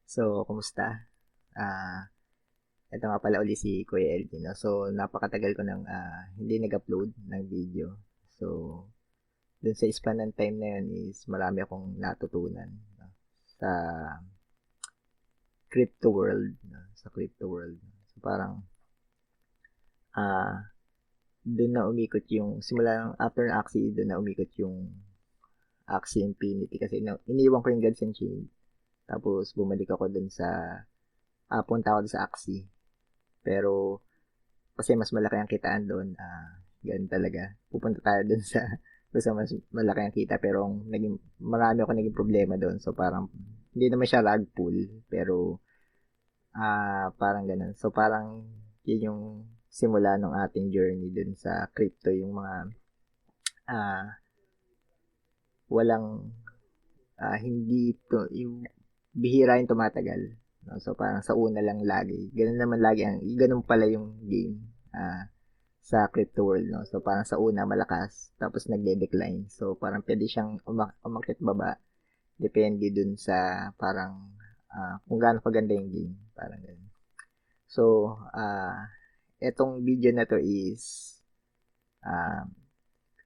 So, kumusta? Ito nga pala uli si Kuya LG, no? So, napakatagal ko nang hindi nag-upload ng video. So, dun sa span ng time na yun is marami akong natutunan, no? Sa crypto world, no? Sa crypto world. So, parang ah dun na umikot yung simula ng after ng Axie, dun na umikot yung Axie Infinity kasi iniwan ko yung Gods and Chain. Tapos bumalik ako dun sa punta ako dun sa Axie. Pero kasi mas malaki ang kitaan doon, ganun talaga. Pupunta tayo doon sa basta mas malaki ang kita pero marami ako naging problema doon. So parang hindi naman siya rug pull pero parang ganun. So parang yun yung simula ng ating journey doon sa crypto, yung mga ah, walang hindi to yung bihira yung tumatagal. No? So parang sa una lang lagi. Ganun naman lagi ganun pala yung game. Sa crypto world, no? So, parang sa una malakas, tapos nagde-decline. So, parang pwede siyang umakyat baba. Depende dun sa parang kung gaano kaganda yung game. Parang ganun. So, etong video na to is uh,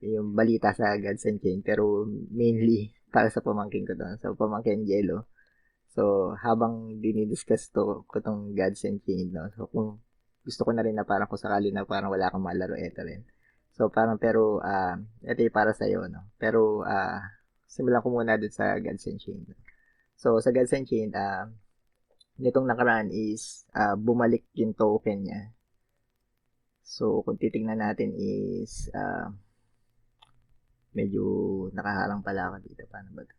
yung balita sa Gods and Chain, pero mainly para sa pamangkin ko doon. So, pamangkin Jello. So, habang dinidiscuss ko tong Gods and Chain, no? So, kung gusto ko na rin na parang kung sakali na parang wala kang malaro, eto rin. So, parang pero, ito yung para sa'yo, no? Pero, simulan ko muna dun sa Gods and Chain. So, sa Gods and Chain, nitong nakaraan is, bumalik yung token niya. So, kung titingnan natin is, medyo nakaharang pala ako dito. Paano ba ito?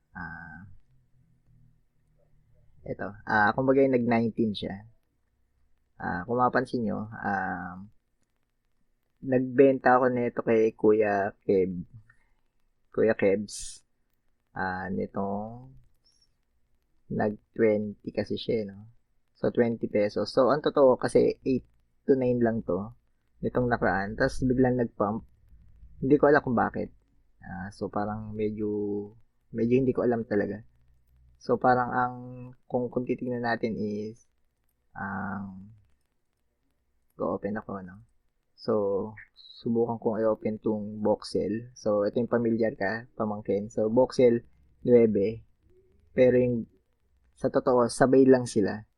Ito. Kumbaga yung nag-19 siya. Kung mapansin nyo, nagbenta ako nito kay Kuya Kebs, nitong nag-20 kasi siya, no? So, 20 pesos. So, ang totoo kasi 8 to 9 lang to, nitong nakaraan. Tapos, biglang nag-pump. Hindi ko alam kung bakit. So, parang medyo hindi ko alam talaga. So, parang kung titingnan natin is, ang, go-open ako, no? So, subukan kong i-open tong Voxel. So, ito yung familiar ka, pamangkin. So, Voxel 9. Pero yung, sa totoo, sabay lang sila.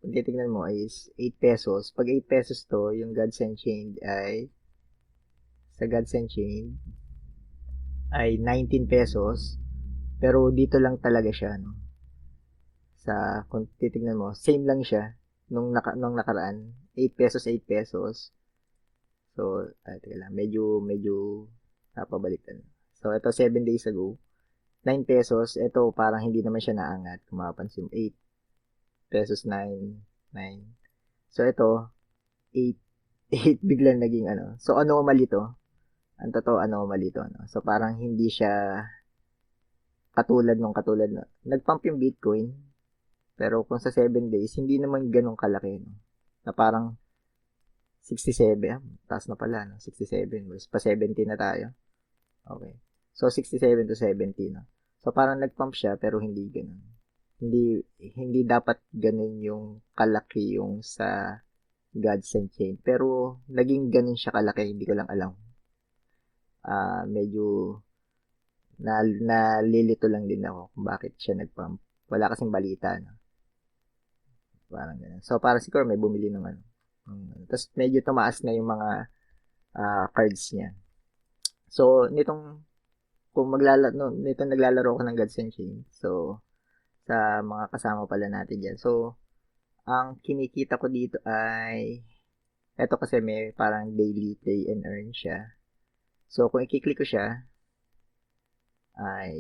Kung titignan mo is 8 pesos. Pag 8 pesos to, yung Gods and Chained sa Gods and Chained ay 19 pesos. Pero dito lang talaga siya, no? Kung titignan mo, same lang siya nung nakaraan. 8 pesos, 8 pesos. So, teka lang, medyo napabaliktad. So, ito 7 days ago, 9 pesos. Ito parang hindi naman siya naangat. Kung mapapansin mo, 8 pesos, 9, 9. So, ito, 8, 8 biglang naging ano. So, anomaly to. Ang totoo, anomaly to. No? So, parang hindi siya katulad na. Nag-pump yung Bitcoin, pero kung sa 7 days, hindi naman ganun kalaki. No? Na parang 67, taas na pala, no? 67, pa 70 na tayo. Okay. So, 67 to 70, no? So, parang nag-pump siya, pero hindi ganun. Hindi dapat ganun yung kalaki yung sa Gods and Chain. Pero, naging ganun siya kalaki, hindi ko lang alam. Medyo nalilito lang din ako kung bakit siya nag-pump. Wala kasing balita, no? Parang ganun. So, parang siguro may bumili ng ano. Tapos, medyo tumaas na yung mga cards niya. So, kung nito naglalaro ako ng Gods and Chain. So, sa mga kasama pala natin dyan. So, ang kinikita ko dito ay, eto kasi may parang daily play and earn siya. So, kung i-click ko siya, ay,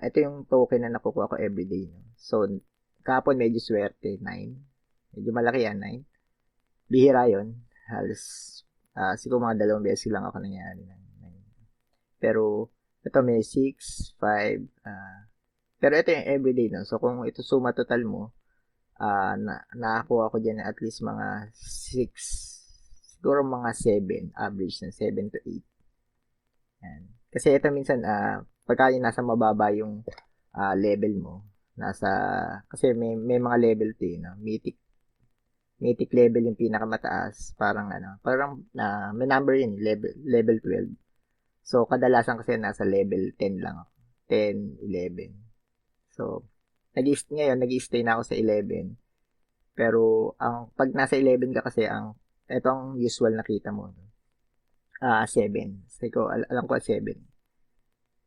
ito yung token na nakukuha ko everyday. No? So, kapon medyo swerte, 9. Medyo malaki yan, 9. Bihira yun. Halos, siguro mga 2 beses lang ako nangyari. 9. Pero, ito may 6, 5, pero ito yung everyday, no? So, kung ito suma total mo, nakakuha ko dyan at least mga 6, siguro mga 7, average ng 7 to 8. Yan. Kasi ito minsan, pagka yung nasa mababa yung level mo, Nasa, kasi may mga level 'to, eh, 'no? Mythic level yung pinakamataas. Parang may number yun, level 12. So, kadalasan kasi nasa level 10 lang ako. 10, 11. So, ngayon, nag-i-stay na ako sa 11. Pero, pag nasa 11 ka kasi, ito ang usual nakita mo. 7. Alam ko 7.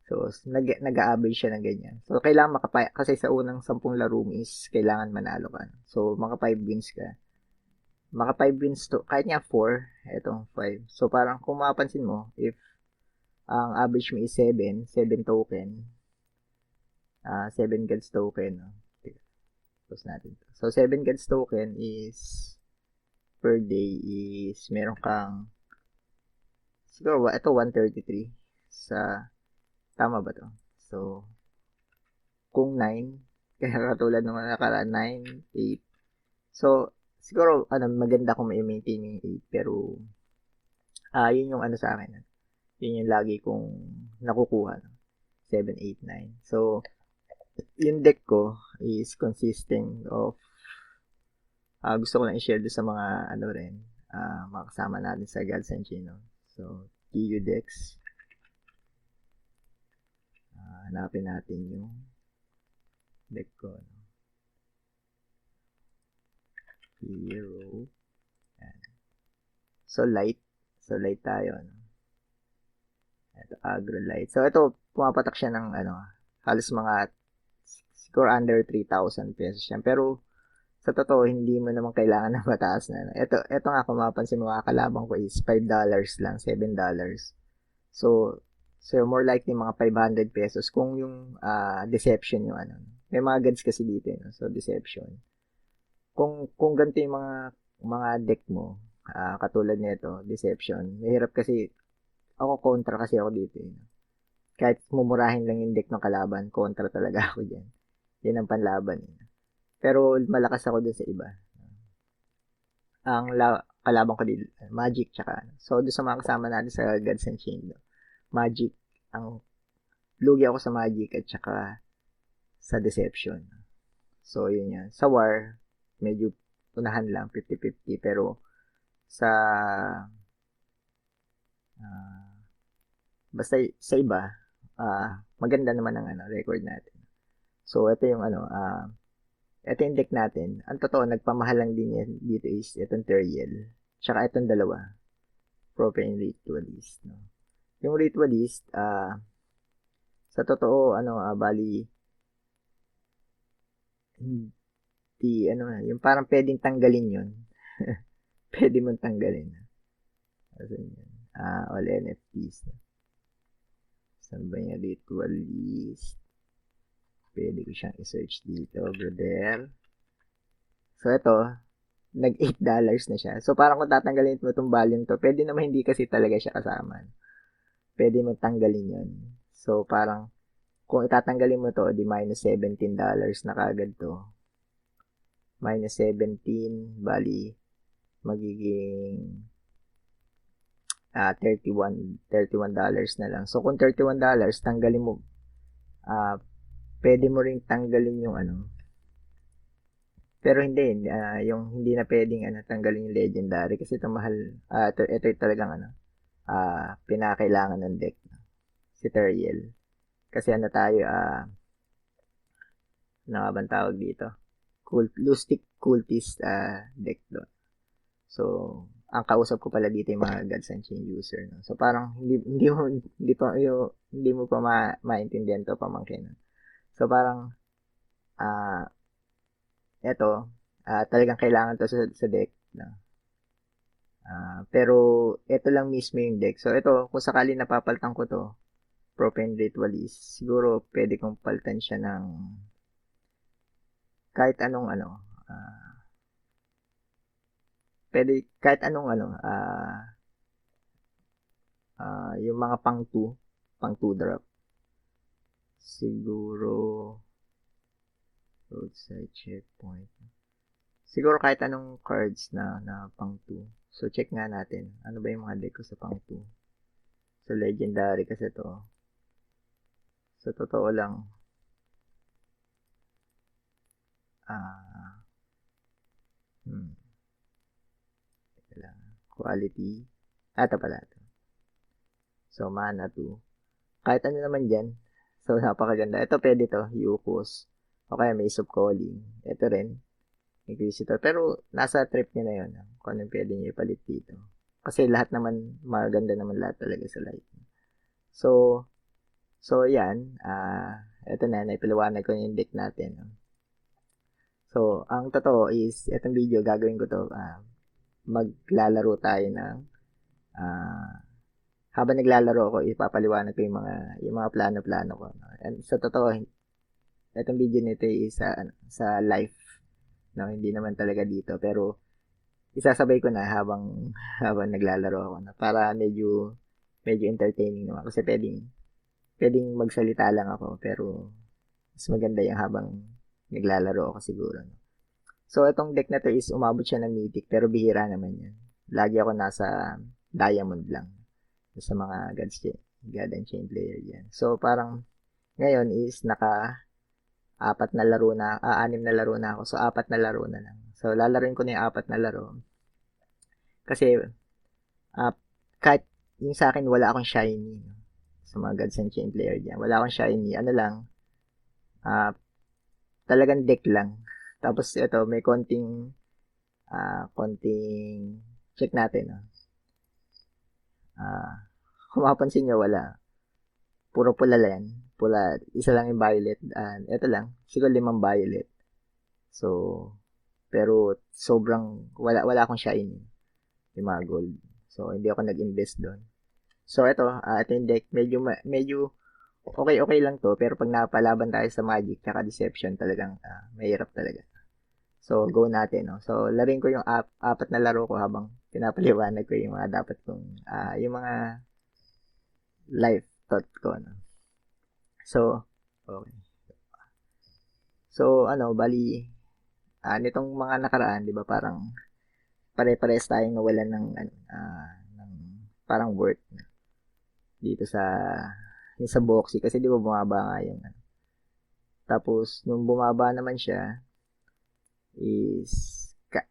So, nag-a-average siya ng ganyan. So, kailangan kasi sa unang 10 laro mo is kailangan manalo ka. So, maka 5 wins ka. Maka 5 wins to, kahit nga 4, etong 5. So, parang kung mapapansin mo, if ang average mo is 7 token, 7 gods token, no? Close natin. So, 7 gods token is, per day is, meron kang, siguro, ito 133 sa, tama ba to? So, kung 9, kaya katulad nung nakaraan, 9, 8. So, siguro, maganda kung ma-maintain yung 8, pero, yun yung sa akin. Yun yung lagi kong nakukuha. 7, 8, 9. So, yung deck ko is consisting of, gusto ko lang i-share doon sa mga, rin, mga kasama natin sa Gods and Gino. So, TU decks. Hanapin natin yung deck ko. Hero. Yan. So, light tayo. Ito, agro light. So, ito, pumapatak siya ng, halos mga, siguro under 3,000 pesos yan. Pero, sa totoo, hindi mo naman kailangan ng mataas na. Ito nga, kung mapapansin mo, mga kalabang ko is $5 lang, $7. So, more likely mga 500 pesos kung yung deception yung May mga gods kasi dito, so deception. Kung ganito yung mga deck mo, katulad nito, deception, mahirap kasi, ako kontra kasi ako dito. Kahit mumurahin lang yung deck ng kalaban, kontra talaga ako dyan. Yan ang panlaban. Pero malakas ako dun sa iba. Ang kalaban ko dito, Magic, tsaka so doon sa mga kasama natin sa Gods and Chain, Magic, lugi ako sa Magic at tsaka sa Deception. So, yun yan. Sa War, medyo unahan lang, 50-50, pero sa basta sa iba, maganda naman ang record natin. So, ito yung ito yung deck natin. Ang totoo, nagpamahal lang din yan dito is itong Teriel. Tsaka itong dalawa. Proper and Ritualist. No? Yung Ritualist, sa totoo, bali, yung parang pwedeng tanggalin yun. Pwede mong tanggalin. All NFTs. No? Saan ba yung Ritualist? Pwede ko siyang i-search dito, brother. So, ito, nag $8 na siya. So, parang kung tatanggalin mo itong volume to, pwede naman hindi kasi talaga siya kasama. Pwede mo tanggalin yun. So, parang, kung itatanggalin mo to, di minus $17 na kagad to. Minus 17, bali, magiging $31 na lang. So, kung $31, tanggalin mo, pwede mo ring tanggalin yung pero hindi, yung hindi na pwedeng tanggalin yung legendary kasi ito mahal, ito talagang pinakailangan ng deck, si Teriel. Kasi tayo, nga bang tawag dito? Lustic Cultist deck doon. So, ang kausap ko pala dito yung mga Gods and Chain user. No? So, parang hindi mo pa maintindihan to pamangkin. No? So, parang, eto, talagang kailangan to sa deck. No? Pero, ito lang mismo yung deck. So, ito, kung sakali napapaltan ko to, Propane Ritualist, siguro pwede kong paltan siya ng kahit anong pwede kahit anong yung mga pang 2 drop. Siguro roadside checkpoint. Siguro kahit anong cards na pang 2. So check nga natin. Ano ba yung mga deck ko sa pang 2? So legendary kasi to. Sa totoo lang, Ah, hmm, teka lang. Quality. Ito pala. Ito. So, mana 2. Kahit ano naman dyan. So, napakaganda. Ito pwede to. Yukos. O kaya may sub calling. Ito rin. Inquisitor. Pero, nasa trip niya na yun. Kung anong pwede niya ipalit dito. Kasi lahat naman, maganda naman lahat talaga sa light. So, yan. Ito na. Naipaliwanag ko yung deck natin. So, ang totoo is, itong video, gagawin ko to. Maglalaro tayo ng habang naglalaro ako, ipapaliwanag ko yung mga plano-plano ko. No? And sa totoo, itong video nito is sa live. No? Hindi naman talaga dito. Pero, isasabay ko na habang naglalaro ako. No? Para medyo entertaining naman. Kasi pwedeng magsalita lang ako. Pero, mas maganda yung habang naglalaro ako siguro. No? So, itong deck na to is umabot siya ng mythic. Pero bihira naman yan. Lagi ako nasa diamond lang. Sa mga God and Chain player yan. So, parang ngayon is anim na laro na ako. So, 4 na laro na lang. So, lalaroin ko na yung 4 na laro. Kasi, kahit yung sa akin, wala akong shiny. No? Sa mga Gods and Chain player dyan. Wala akong shiny. Ano lang, talagang deck lang. Tapos, ito, may konting check natin. No? Kung mapapansin nyo, wala. Puro pula lang. Pula. Isa lang yung violet. Ito lang. Siguro 5 violet. So, pero sobrang, wala akong shiny. Yung mga gold. So, hindi ako nag-invest doon. So, ito yung deck. Medyo okay lang to. Pero pag napalaban tayo sa Magic tsaka Deception, talagang mahirap talaga. So, go natin. No? So, larin ko yung 4 na laro ko habang pinapaliwanag ko yung mga dapat kong, yung mga life thought ko. No? So, okay. So, bali, nitong mga nakaraan, di ba, parang pare-pares tayong nawalan ng parang work dito yung sa Boxy. Kasi di ba bumaba nga yung Tapos, nung bumaba naman siya, is,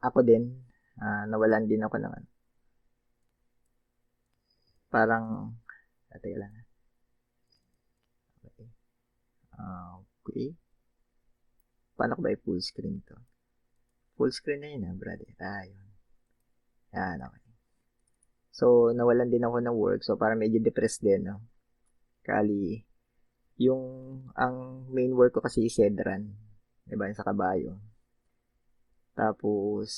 ako din, nawalan din ako ng parang, teka lang. Okay. Paano ko ba i-full screen to? Full screen na yun, brother. Yun. Yan, okay. So, nawalan din ako ng work. So, parang medyo depressed din, no? Kali, ang main work ko kasi is Sedran. Diba, yung sa kabayo. Tapos,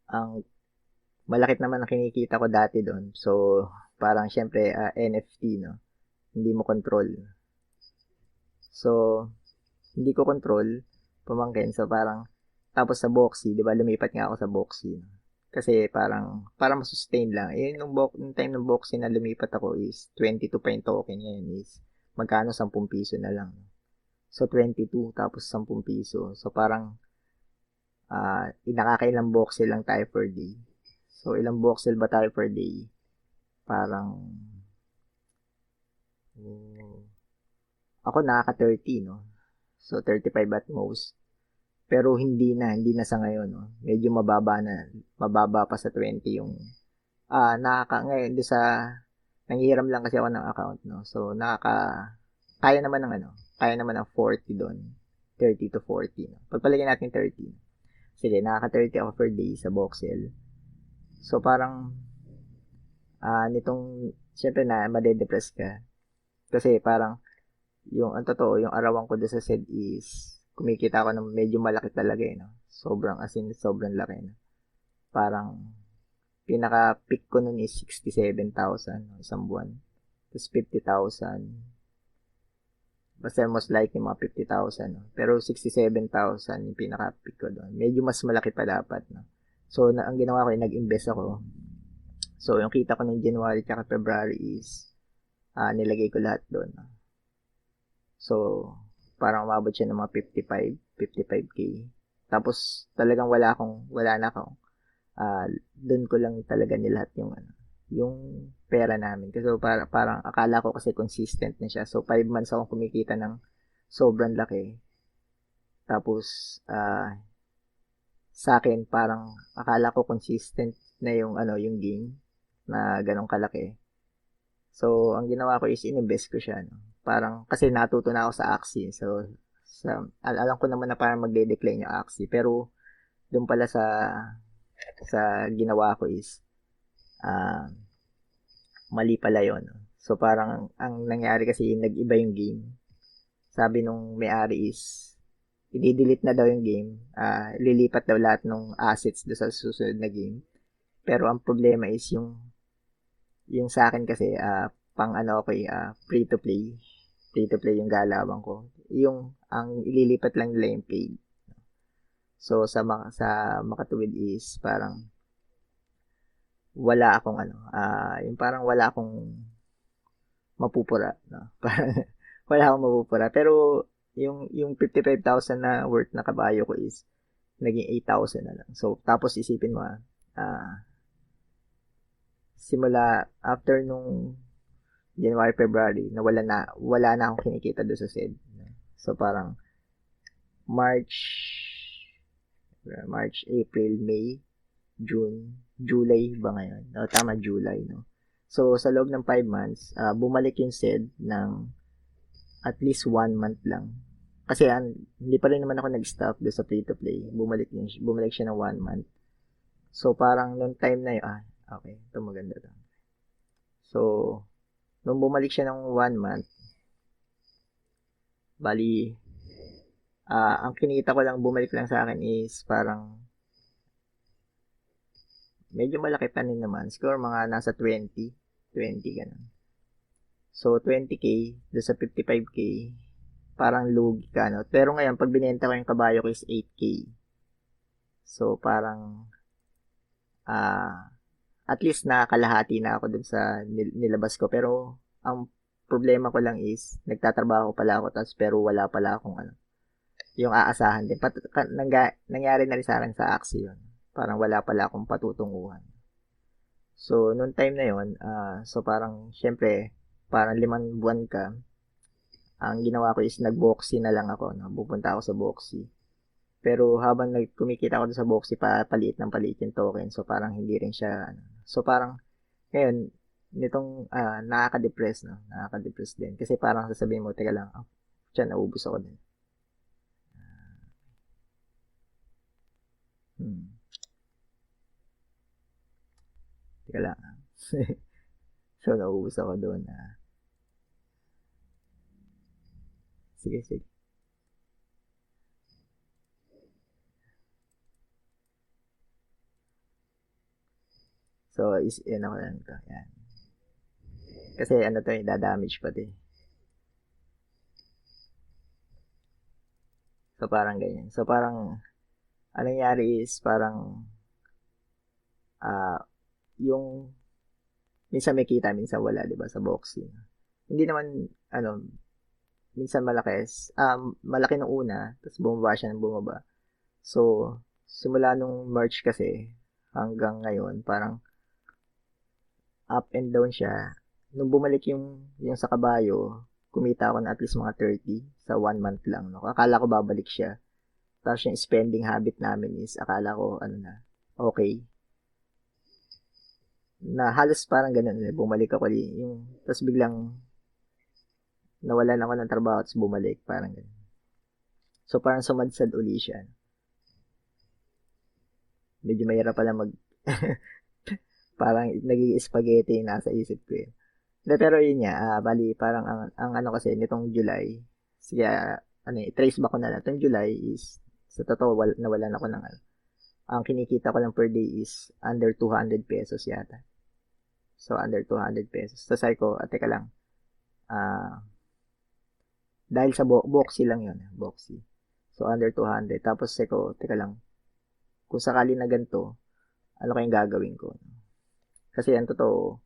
ang malakit naman ang kinikita ko dati doon. So, parang syempre, NFT, no? Hindi mo control. So, hindi ko control, pamangkin. So, parang, tapos sa Boxy, di ba, lumipat nga ako sa Boxy. Kasi parang masustain lang. Nung time ng Boxy na lumipat ako is 22 pa yung token ngayon is magkano 10 piso na lang. So, 22 tapos 10 piso. So, parang nakakailang Boxy lang tayo per day. So, ilang Boxy ba tayo per day? Parang ako nakaka-30, no? So, 35 at most. Pero hindi na sa ngayon, no? Medyo mababa pa sa 20 yung ngayon doon sa nanghihiram lang kasi ako ng account, no. So kaya naman ng 40 doon. 30 to 40, no. Pagpalagyan natin 30. Sige, nakaka-30 ako per day sa Voxel. So parang nitong syempre na madedepress ka. Kasi parang ang totoo, yung arawan ko doon sa SED is kumikita ako ng medyo malaki talaga, no. Sobrang laki, no. Parang pinaka-peak ko nun is 67,000 isang buwan. Tapos 50,000. Basta most likely mga 50,000. No? Pero 67,000 yung pinaka-peak ko doon. Medyo mas malaki pa dapat. No? So, ang ginawa ko ay nag-invest ako. So, yung kita ko ng January at February is nilagay ko lahat doon. No? So, parang umabot siya ng mga 55K. Tapos, talagang wala na akong doon ko lang talaga nilahat yung pera namin. Kasi parang akala ko kasi consistent na siya. So, 5 months akong kumikita ng sobrang laki. Tapos, sa akin parang akala ko consistent na yung ano, yung game na ganong kalaki. So, ang ginawa ko is ininvest ko siya, no? Parang, kasi natuto na ako sa Axie. So, alam ko naman na parang magde-decline yung Axie. Pero, doon pala sa ginawa ko is, ah, mali pala yon, no? So, parang, ang nangyari kasi, nag-iba yung game. Sabi nung may-ari is, i-delete na daw yung game. Lilipat daw lahat ng assets do sa susunod na game. Pero, ang problema is yung sa akin kasi, pang ano ako free to play. Free to play yung galawan ko. Yung, ang ililipat lang nila yung paid. So, sa makatuwid is, parang, wala akong ano, yung parang wala akong mapupura, no? Parang, wala akong mapupura. Pero, yung 55,000 na worth na kabayo ko is, naging 8,000 na lang. So, tapos isipin mo, simula after nung January, February, na wala na akong kinikita doon sa SED. So, parang March, April, May, June, July ba ngayon? No, tama, July, no? So, sa loob ng 5 months, bumalik yung SED ng at least 1 month lang. Kasi hindi pa rin naman ako nag-stop doon sa free-to-play. Bumalik siya ng 1 month. So, parang noong time na yun, okay, ito maganda to. So, nung bumalik siya ng 1 month, bali, ang kinita ko lang, bumalik lang sa akin is parang medyo malaki pa rin naman. Siguro mga nasa 20 ganun. So, 20K do sa 55K, parang lugi ka, no? Pero ngayon, pag binenta ko yung kabayo ko is 8K. So, parang, at least nakakalahati na ako dun sa nilabas ko. Pero, ang problema ko lang is, nagtatrabaho pala ako, pero wala pala akong ano, yung aasahan din. Nangyari na rin sa akin sa Axie yun. Parang wala pala akong patutunguhan. So, noong time na yun, so parang, syempre, parang 5 buwan ka, ang ginawa ko is nag-boxy na lang ako. No? Pupunta ako sa boxy. Pero habang kumikita ako sa boxy, paliit ng paliit yung token. So, parang hindi rin siya, ano. So, parang, ngayon, nitong nakaka-depress, no? Nakaka-depress din. Kasi parang sasabihin mo, teka lang, tiyan, naubos ako din. Teka lang. So, naubos ako doon. Sige, sige. So, yan ako lang to. Yan. Kasi ano to, dadamage pa to. So, parang ganyan. So, parang, anong nangyari is, parang, yung, minsan may kita, minsan wala, di ba, sa boxing. Hindi naman, ano, minsan malaki nung una, tapos bumaba siya ng bumaba. So, simula nung March kasi, hanggang ngayon, parang, up and down siya. Nung bumalik yung sa kabayo, kumita ako na at least mga 30 sa 1 month lang. No? Akala ko babalik siya. Tapos yung spending habit namin is, akala ko, ano na, okay. Na halos parang ganun, bumalik ako tapos biglang, nawalan ako ng trabaho, tapos bumalik, parang ganun. So, parang sumadsad uli siya. Medyo mahirap pala parang naging spaghetti yung nasa isip ko yun. Pero yun nga, bali, parang ang ano kasi, nitong July, sige, trace back ko na lang. Itong July is, sa totoo, nawalan ako ng ano. Ang kinikita ko lang per day is under 200 pesos yata. So, under 200 pesos. So, sabi ko, teka lang, dahil sa boxy lang yun, boxy. So, under 200. Tapos, sabi ko, teka lang, kung sakali na ganito, ano kayong gagawin ko? Kasi, ang totoo,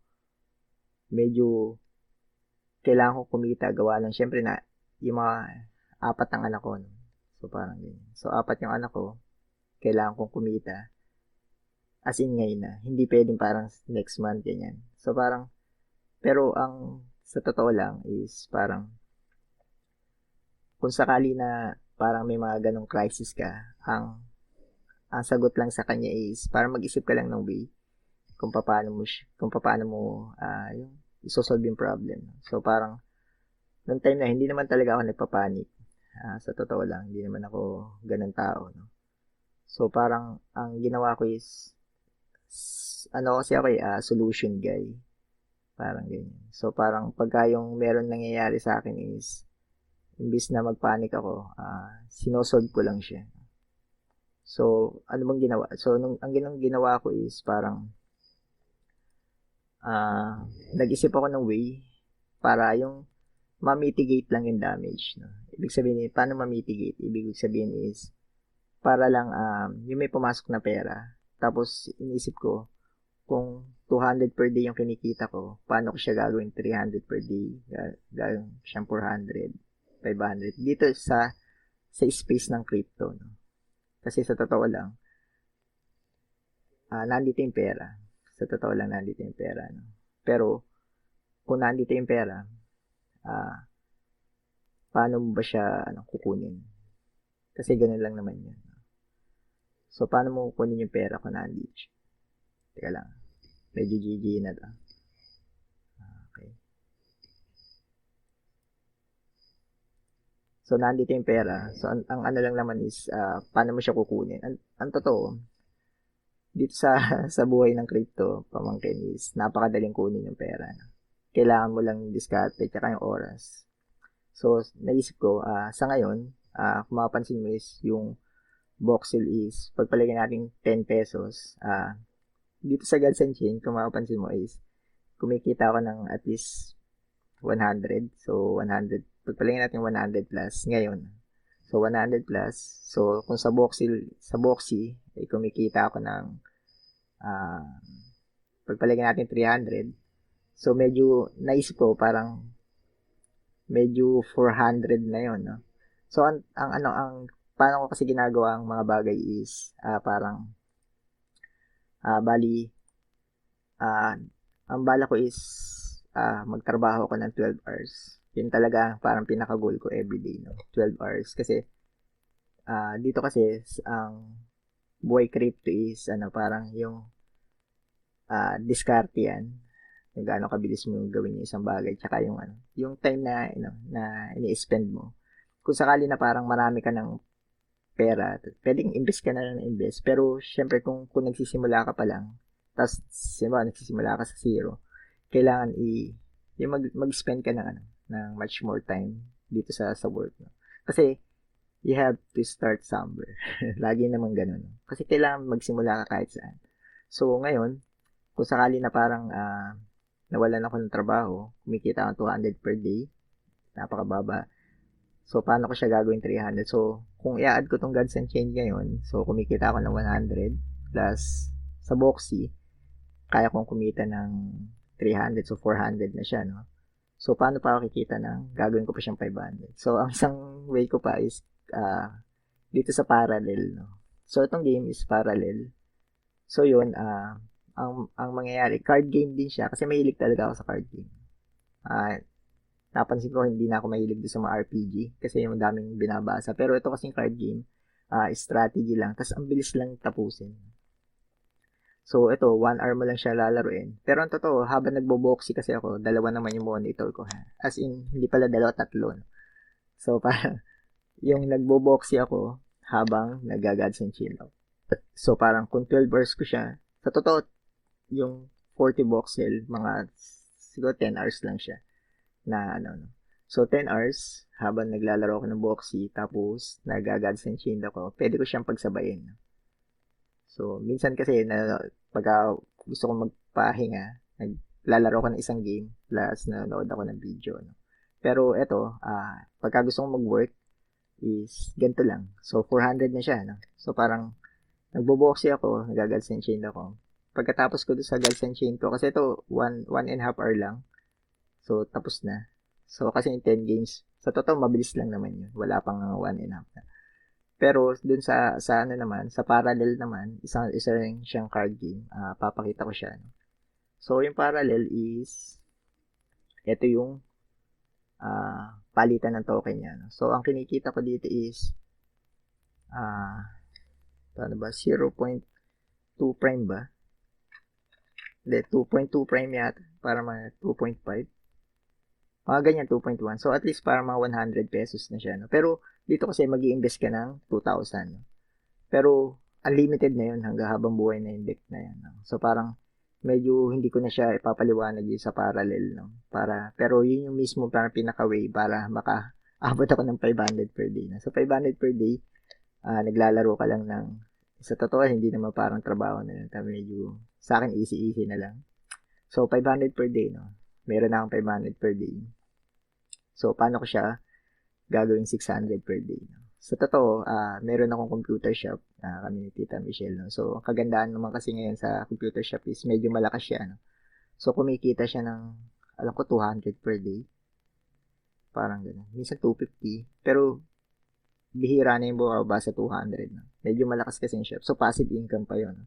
medyo kailangan ko kumita, gawa lang, syempre na, yung mga 4 ng anak ko, no? So, parang ganyan. So, 4 yung anak ko, kailangan kong kumita. As in ngayon na. Hindi pwedeng parang next month, ganyan. So, parang, pero sa totoo lang is, parang, kung sakali na parang may mga ganong crisis ka, ang sagot lang sa kanya is para mag-isip ka lang ng way kung paano mo yung isosolve yung problem. So parang noong time na hindi naman talaga ako nagpapanik. Sa totoo lang, hindi naman ako ganun tao, no. So parang ang ginawa ko is ano kasi ako solution guy. Parang ganyan. So parang pagka yung meron nangyayari sa akin is imbis na magpanik ako, sinosolve ko lang siya. So, ano bang ginawa? So, ang ginawa ko is parang nag-isip ako ng way para yung ma-mitigate lang yung damage. No? Ibig sabihin, paano ma-mitigate? Ibig sabihin is, para lang yung may pumasok na pera. Tapos, inisip ko, kung 200 per day yung kinikita ko, paano ko siya gagawin 300 per day? Gagawin siyang 400, 500. Dito sa space ng crypto. No? Kasi sa totoo lang, nandito yung pera. Sa totoo lang, nandito yung pera. No? Pero, kung nandito yung pera, paano mo ba siya kukunin? Kasi ganun lang naman yun. So, paano mo kukunin yung pera kung nandito siya? Teka lang. Medyo GG na to. Okay. So, nandito yung pera. So, ang ano lang naman is, paano mo siya kukunin? Ang totoo, dito sa sa buhay ng crypto, pamangkin is, napakadaling kunin yung pera. Kailangan mo lang diskarte at yung oras. So, naisip ko, sa ngayon, kung mapapansin mo is, yung voxel is, pagpalagay natin 10 pesos, dito sa Gods and Chain, kung mapapansin mo is, kumikita ako ng at least 100. So, 100. Pagpalagay natin 100 plus ngayon. So, 100 plus. So, kung sa Boxy, ay kumikita ako ng pagpalagay natin 300. So, medyo naisip ko parang medyo 400 na yon, no? So, paano ko kasi ginagawa ang mga bagay is parang bali ang bala ko is magtrabaho ko ng 12 hours. Yun talaga parang pinaka-goal ko everyday, no? 12 hours. Kasi dito kasi ang buhay crypto is parang yung diskarte yan. Kung gaano kabilis mo gawin yung isang bagay. Tsaka yung time na ini-spend mo. Kung sakali na parang marami ka ng pera, pwedeng invest ka na lang invest. Pero, syempre, kung nagsisimula ka pa lang, tapos, nagsisimula ka sa zero, kailangan yung mag-spend ka ng much more time dito sa work. No? Kasi, you have to start somewhere. Lagi naman ganun. No? Kasi kailangan magsimula ka kahit saan. So, ngayon, kung sakali na parang nawalan ako ng trabaho, kumikita ako 200 per day, napakababa. So, paano ko siya gagawin 300? So, kung i-add ko tong Gods and Chain ngayon, so, kumikita ako ng 100 plus sa Boxy, kaya kong kumita ng 300, so 400 na siya, no? So, paano pa ako kikita gagawin ko pa siyang 500? So, ang isang way ko pa is dito sa parallel, no? So, itong game is parallel. So, yun, ang mangyayari, card game din siya kasi mahilig talaga ako sa card game. Napansin ko hindi na ako mahilig sa mga RPG kasi yung daming binabasa. Pero ito kasing card game, strategy lang. Tapos ang bilis lang tapusin. So ito, 1 hour mo lang siya lalaruin. Pero ang totoo, habang nagbo-boxy kasi ako, dalawa naman yung monitor ko. As in, hindi pala dalawa, tatlo. So parang, yung nagbo-boxy ako habang nag-Gods and Chain ako. So parang kung 12 hours ko siya, sa totoo, yung 40 voxel, mga siguro 10 hours lang siya na So 10 hours habang naglalaro ako ng Boxy tapos nag-Gods and Chain ako, pwede ko siyang pagsabayin. So minsan kasi pagka gusto kong magpahinga, naglalaro ako ng isang game plus nanonood ako ng video. No? Pero eto, pagka gusto kong mag-work is ganito lang. So 400 na siya. No? So parang nagbo-boxy ako, nag-Gods and Chain ako. Pagkatapos ko sa Gods and Chain ko, kasi ito, 1.5 hour lang. So, tapos na. So, kasi yung 10 games, sa totoo, mabilis lang naman yun. Wala pang 1.5 na. Pero, dun sa naman, sa parallel naman, isa rin siyang card game. Papakita ko siya. No? So, yung parallel is, ito yung palitan ng token niya. No? So, ang kinikita ko dito is ano ba? 0.2 prime ba? Hindi, 2.2 prime yata. Para mga 2.5. Mga ganyan, 2.1. So, at least para mga 100 pesos na siya. No? Pero, dito kasi mag-i-invest ka ng 2,000. No? Pero, unlimited na yun hanggang habang buhay na yung deck na yan. No? So, parang, medyo hindi ko na siya ipapaliwanag yun sa parallel. No? Pero, yun yung mismo parang pinaka-way para makaabot ako ng 500 per day. No? So, 500 per day, naglalaro ka lang ng, sa totoo, hindi naman parang trabaho na yun. Medyo, sa akin, easy-easy na lang. So, 500 per day, no? Meron na akong 500 per day. So, paano ko siya gagawin 600 per day? No? Sa totoo, meron akong computer shop, kami ni Tita Michelle. No? So, ang kagandahan naman kasi ngayon sa computer shop is medyo malakas siya. No? So, kumikita siya ng, alam ko, 200 per day. Parang gano'n. Minsan 250. Pero, bihira na yung bumaba sa 200. No? Medyo malakas kasi yung shop. So, passive income pa yun. No?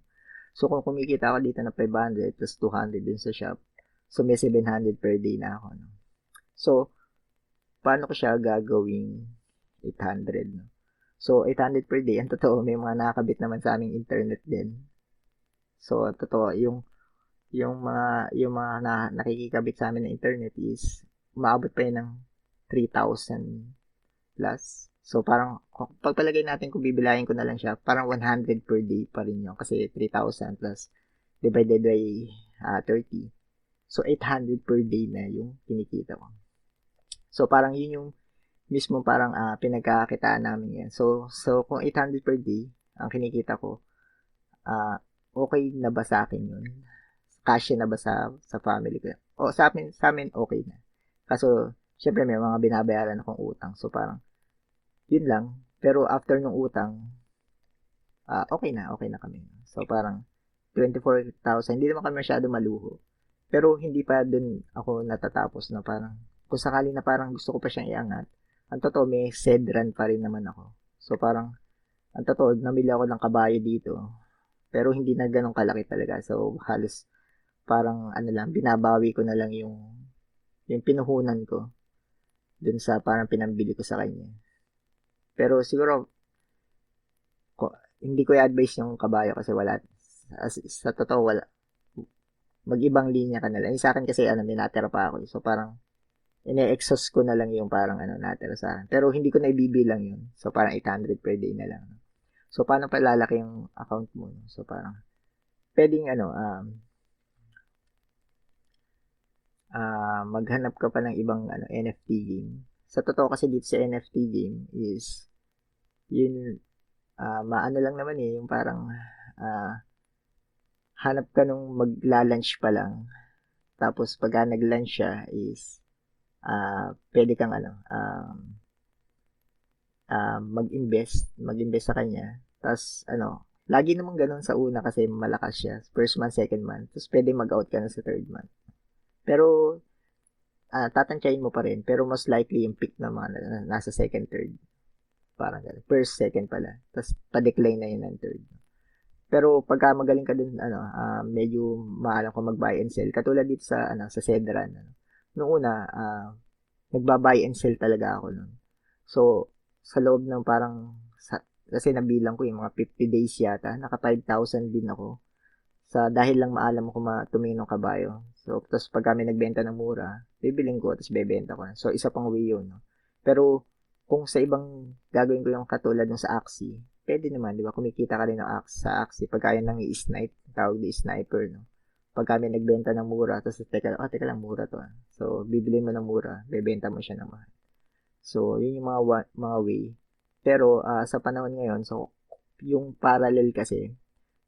So, kung kumikita ako dito ng 500 plus 200 din sa shop, so may 700 per day na ako. No? So, paano ko siya gagawing 800? No? So, 800 per day. Ang totoo, may mga nakakabit naman sa aming internet din. So, totoo, yung mga nakikikabit sa amin ng internet is umaabot pa yun ng 3,000 plus. So, parang, pagpalagay natin kung bibilahin ko na lang siya, parang 100 per day pa rin yun. Kasi 3,000 plus divided by 30. So, 800 per day na yung kinikita ko. So, parang yun yung mismo parang pinagkakakitaan namin yan. So, kung 800 per day, ang kinikita ko, okay na ba sa akin yun? Kasya na ba sa family ko? O, sa amin okay na. Kaso, syempre may mga binabayaran akong utang. So, parang, yun lang. Pero after nung utang, okay na kami. So, parang 24,000. Hindi naman kami masyado maluho. Pero hindi pa dun ako natatapos na parang, kung sakali na parang gusto ko pa siyang iangat, ang totoo, may sedran pa rin naman ako. So, parang, ang totoo, namili ako ng kabayo dito. Pero hindi na ganun kalaki talaga. So, halos, parang, binabawi ko na lang yung pinuhunan ko dun sa parang pinambili ko sa kanya. Pero siguro, hindi ko i-advise yung kabayo kasi wala. Sa totoo, wala. Mag-ibang linya ka na lang. Sa akin kasi, may natira pa ako. So, parang, ine-exhaust ko na lang yung parang natira sa akin. Pero hindi ko na ibibilang yun. So, parang 800 per day na lang. So, paano pa lalaki yung account mo? So, parang, pwedeng, maghanap ka pa ng ibang, NFT game. Sa totoo kasi dito sa NFT game is, yun, maano lang naman yung parang, hanap ka nung magla-launch pa lang. Tapos, pagka nag-launch siya is, pwede kang mag-invest sa kanya. Tapos, lagi namang ganun sa una kasi malakas siya. First month, second month. Tapos, pwede mag-out ka na sa third month. Pero, tatantyahin mo pa rin. Pero, most likely, yung pick na mga nasa second, third. Parang ganun. First, second pala. Tapos, pa-decline na yun ng third. Pero, pagka magaling ka dun, medyo maalam ko mag-buy and sell. Katulad dito sa Sedran. Noong una, nagba-buy and sell talaga ako nun. So, sa loob ng parang, kasi nabilang ko yung mga 50 days yata, naka 5,000 din ako. Dahil lang maalam ko tumingin ng kabayo. So, tapos pag kami nagbenta ng mura, bibiling ko, tapos bebenta ko. So, isa pang way yun. No? Pero, kung sa ibang gagawin ko yung katulad ng sa Axie, pwede naman, di ba? Kumikita ka rin sa Axie. Pagka yun nang i-snipe, tawag di sniper, no? Pag kami nagbenta ng mura, tapos teka lang, mura to. So, bibili mo ng mura, bebenta mo siya ng mahal. So, yun yung mga way. Pero, sa panahon ngayon, so, yung parallel kasi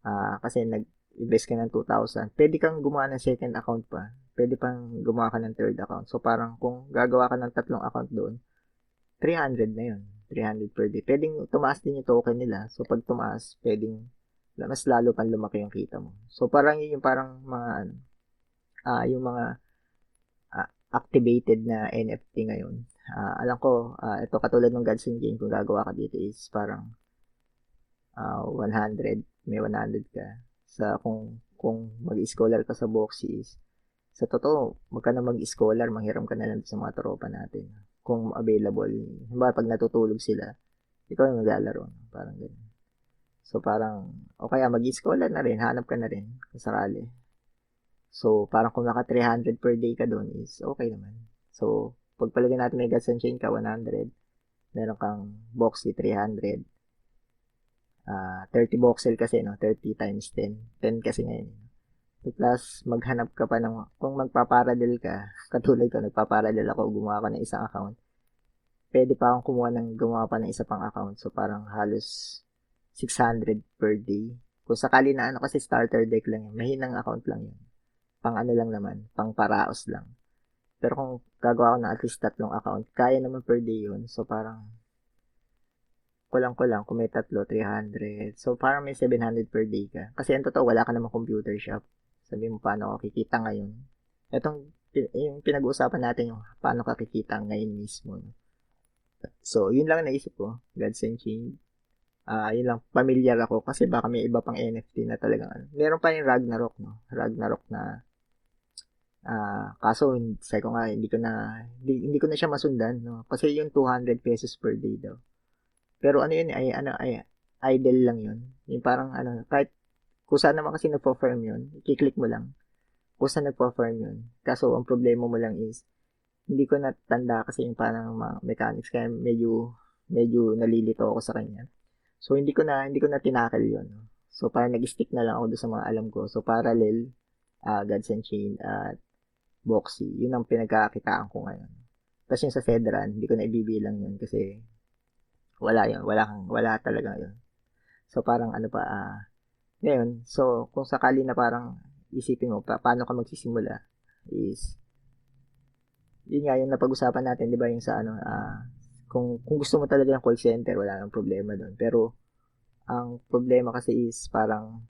nag-invest ka ng 2,000, pwede kang gumawa ng second account pa. Pwede pang gumawa ka ng third account. So, parang kung gagawa ka ng 3 account doon, 300 na yun. 300 per day. Pwedeng tumaas din yung token nila. So, pag tumaas, pwedeng mas lalo pang lumaki yung kita mo. So, parang yun yung parang mga, yung mga activated na NFT ngayon. Alam ko, ito katulad ng Gods in Game, kung gagawa ka dito is parang 100, may 100 ka. Kung mag-scholar ka sa Boxy is Sa totoo, wag ka na mag-scholar, manghiram ka na lang sa mga tropa natin. Kung available. Halimbawa, pag natutulog sila, ikaw yung maglalaro. Parang ganun. So, parang, o kaya mag-scholar na rin, hanap ka na rin, kung sakali. So, parang kung naka 300 per day ka doon is okay naman. So, pagpalagay natin may gas and chain ka, 100. Meron kang boxy, 300. 30 voxel kasi, no? 30 times 10. 10 kasi ngayon. Plus, maghanap ka pa ng, kung magpaparadel ka, katulad ko, nagpaparadel ako, gumawa ko ng isang account. Pwede pa akong kumuha ng, gumawa pa ng isa pang account. So, parang halos 600 per day. Kung sakali na ano, kasi starter deck lang yun. Mahinang account lang yun. Pang ano lang naman, pang paraos lang. Pero kung gagawa ko ng at least 3 account, kaya naman per day yun. So, parang, kulang-kulang, kung may 3, 300. So, parang may 700 per day ka. Kasi ang totoo, wala ka namang computer shop. Sabi mo, paano ako kikita ngayon? Itong, yung pinag-uusapan natin yung paano ka kikita ngayon mismo. No? So, yun lang naisip ko. Gods and Chain. Yun lang, familiar ako kasi baka may iba pang NFT na talagang ano. Meron pa yung Ragnarok, no? Ragnarok na kaso sabi ko nga hindi ko na siya masundan, no? Kasi yung 200 pesos per day daw. Pero ano yun ay idle lang yun. Yung parang ano, kahit kung saan naman kasi nagpo-firm yun, i-click mo lang. Kung saan nagpo-firm yun. Kaso ang problema mo lang is hindi ko natanda kasi yung parang mga mechanics kaya medyo nalilito ako sa kanya. So hindi ko na tinakal yun. No? So parang nag-stick na lang ako doon sa mga alam ko. So parallel, Gods and Chain at Boxy, yun ang pinagkakitaan ko ngayon. Tapos yung sa Fedran, hindi ko na ibibilang yun kasi wala yun, wala talaga yun. So parang ano pa, ngayon, so kung sakali na parang isipin mo, paano ka magsisimula is, yun nga yung napag-usapan natin, di ba yung sa ano, kung gusto mo talaga ng call center, wala nang problema doon. Pero ang problema kasi is parang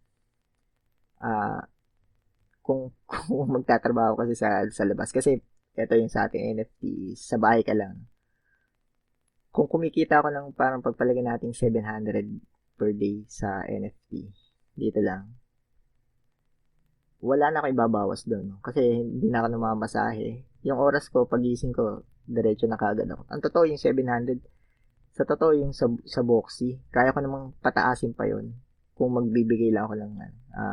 ah kung magtatrabaho kasi sa labas kasi ito yung sa ating NFT sa bahay ka lang. Kung kumikita ako ng parang pagpalagay natin 700 per day sa NFT dito lang. Wala na ako ibabawas doon no? Kasi hindi na ako namamasahe. Yung oras ko pagising ko diretso na kagad ako. Ang totoo yung 700 sa totoo yung sa Boxy, kaya ko namang pataasin pa yon kung magbibigay lang ako ng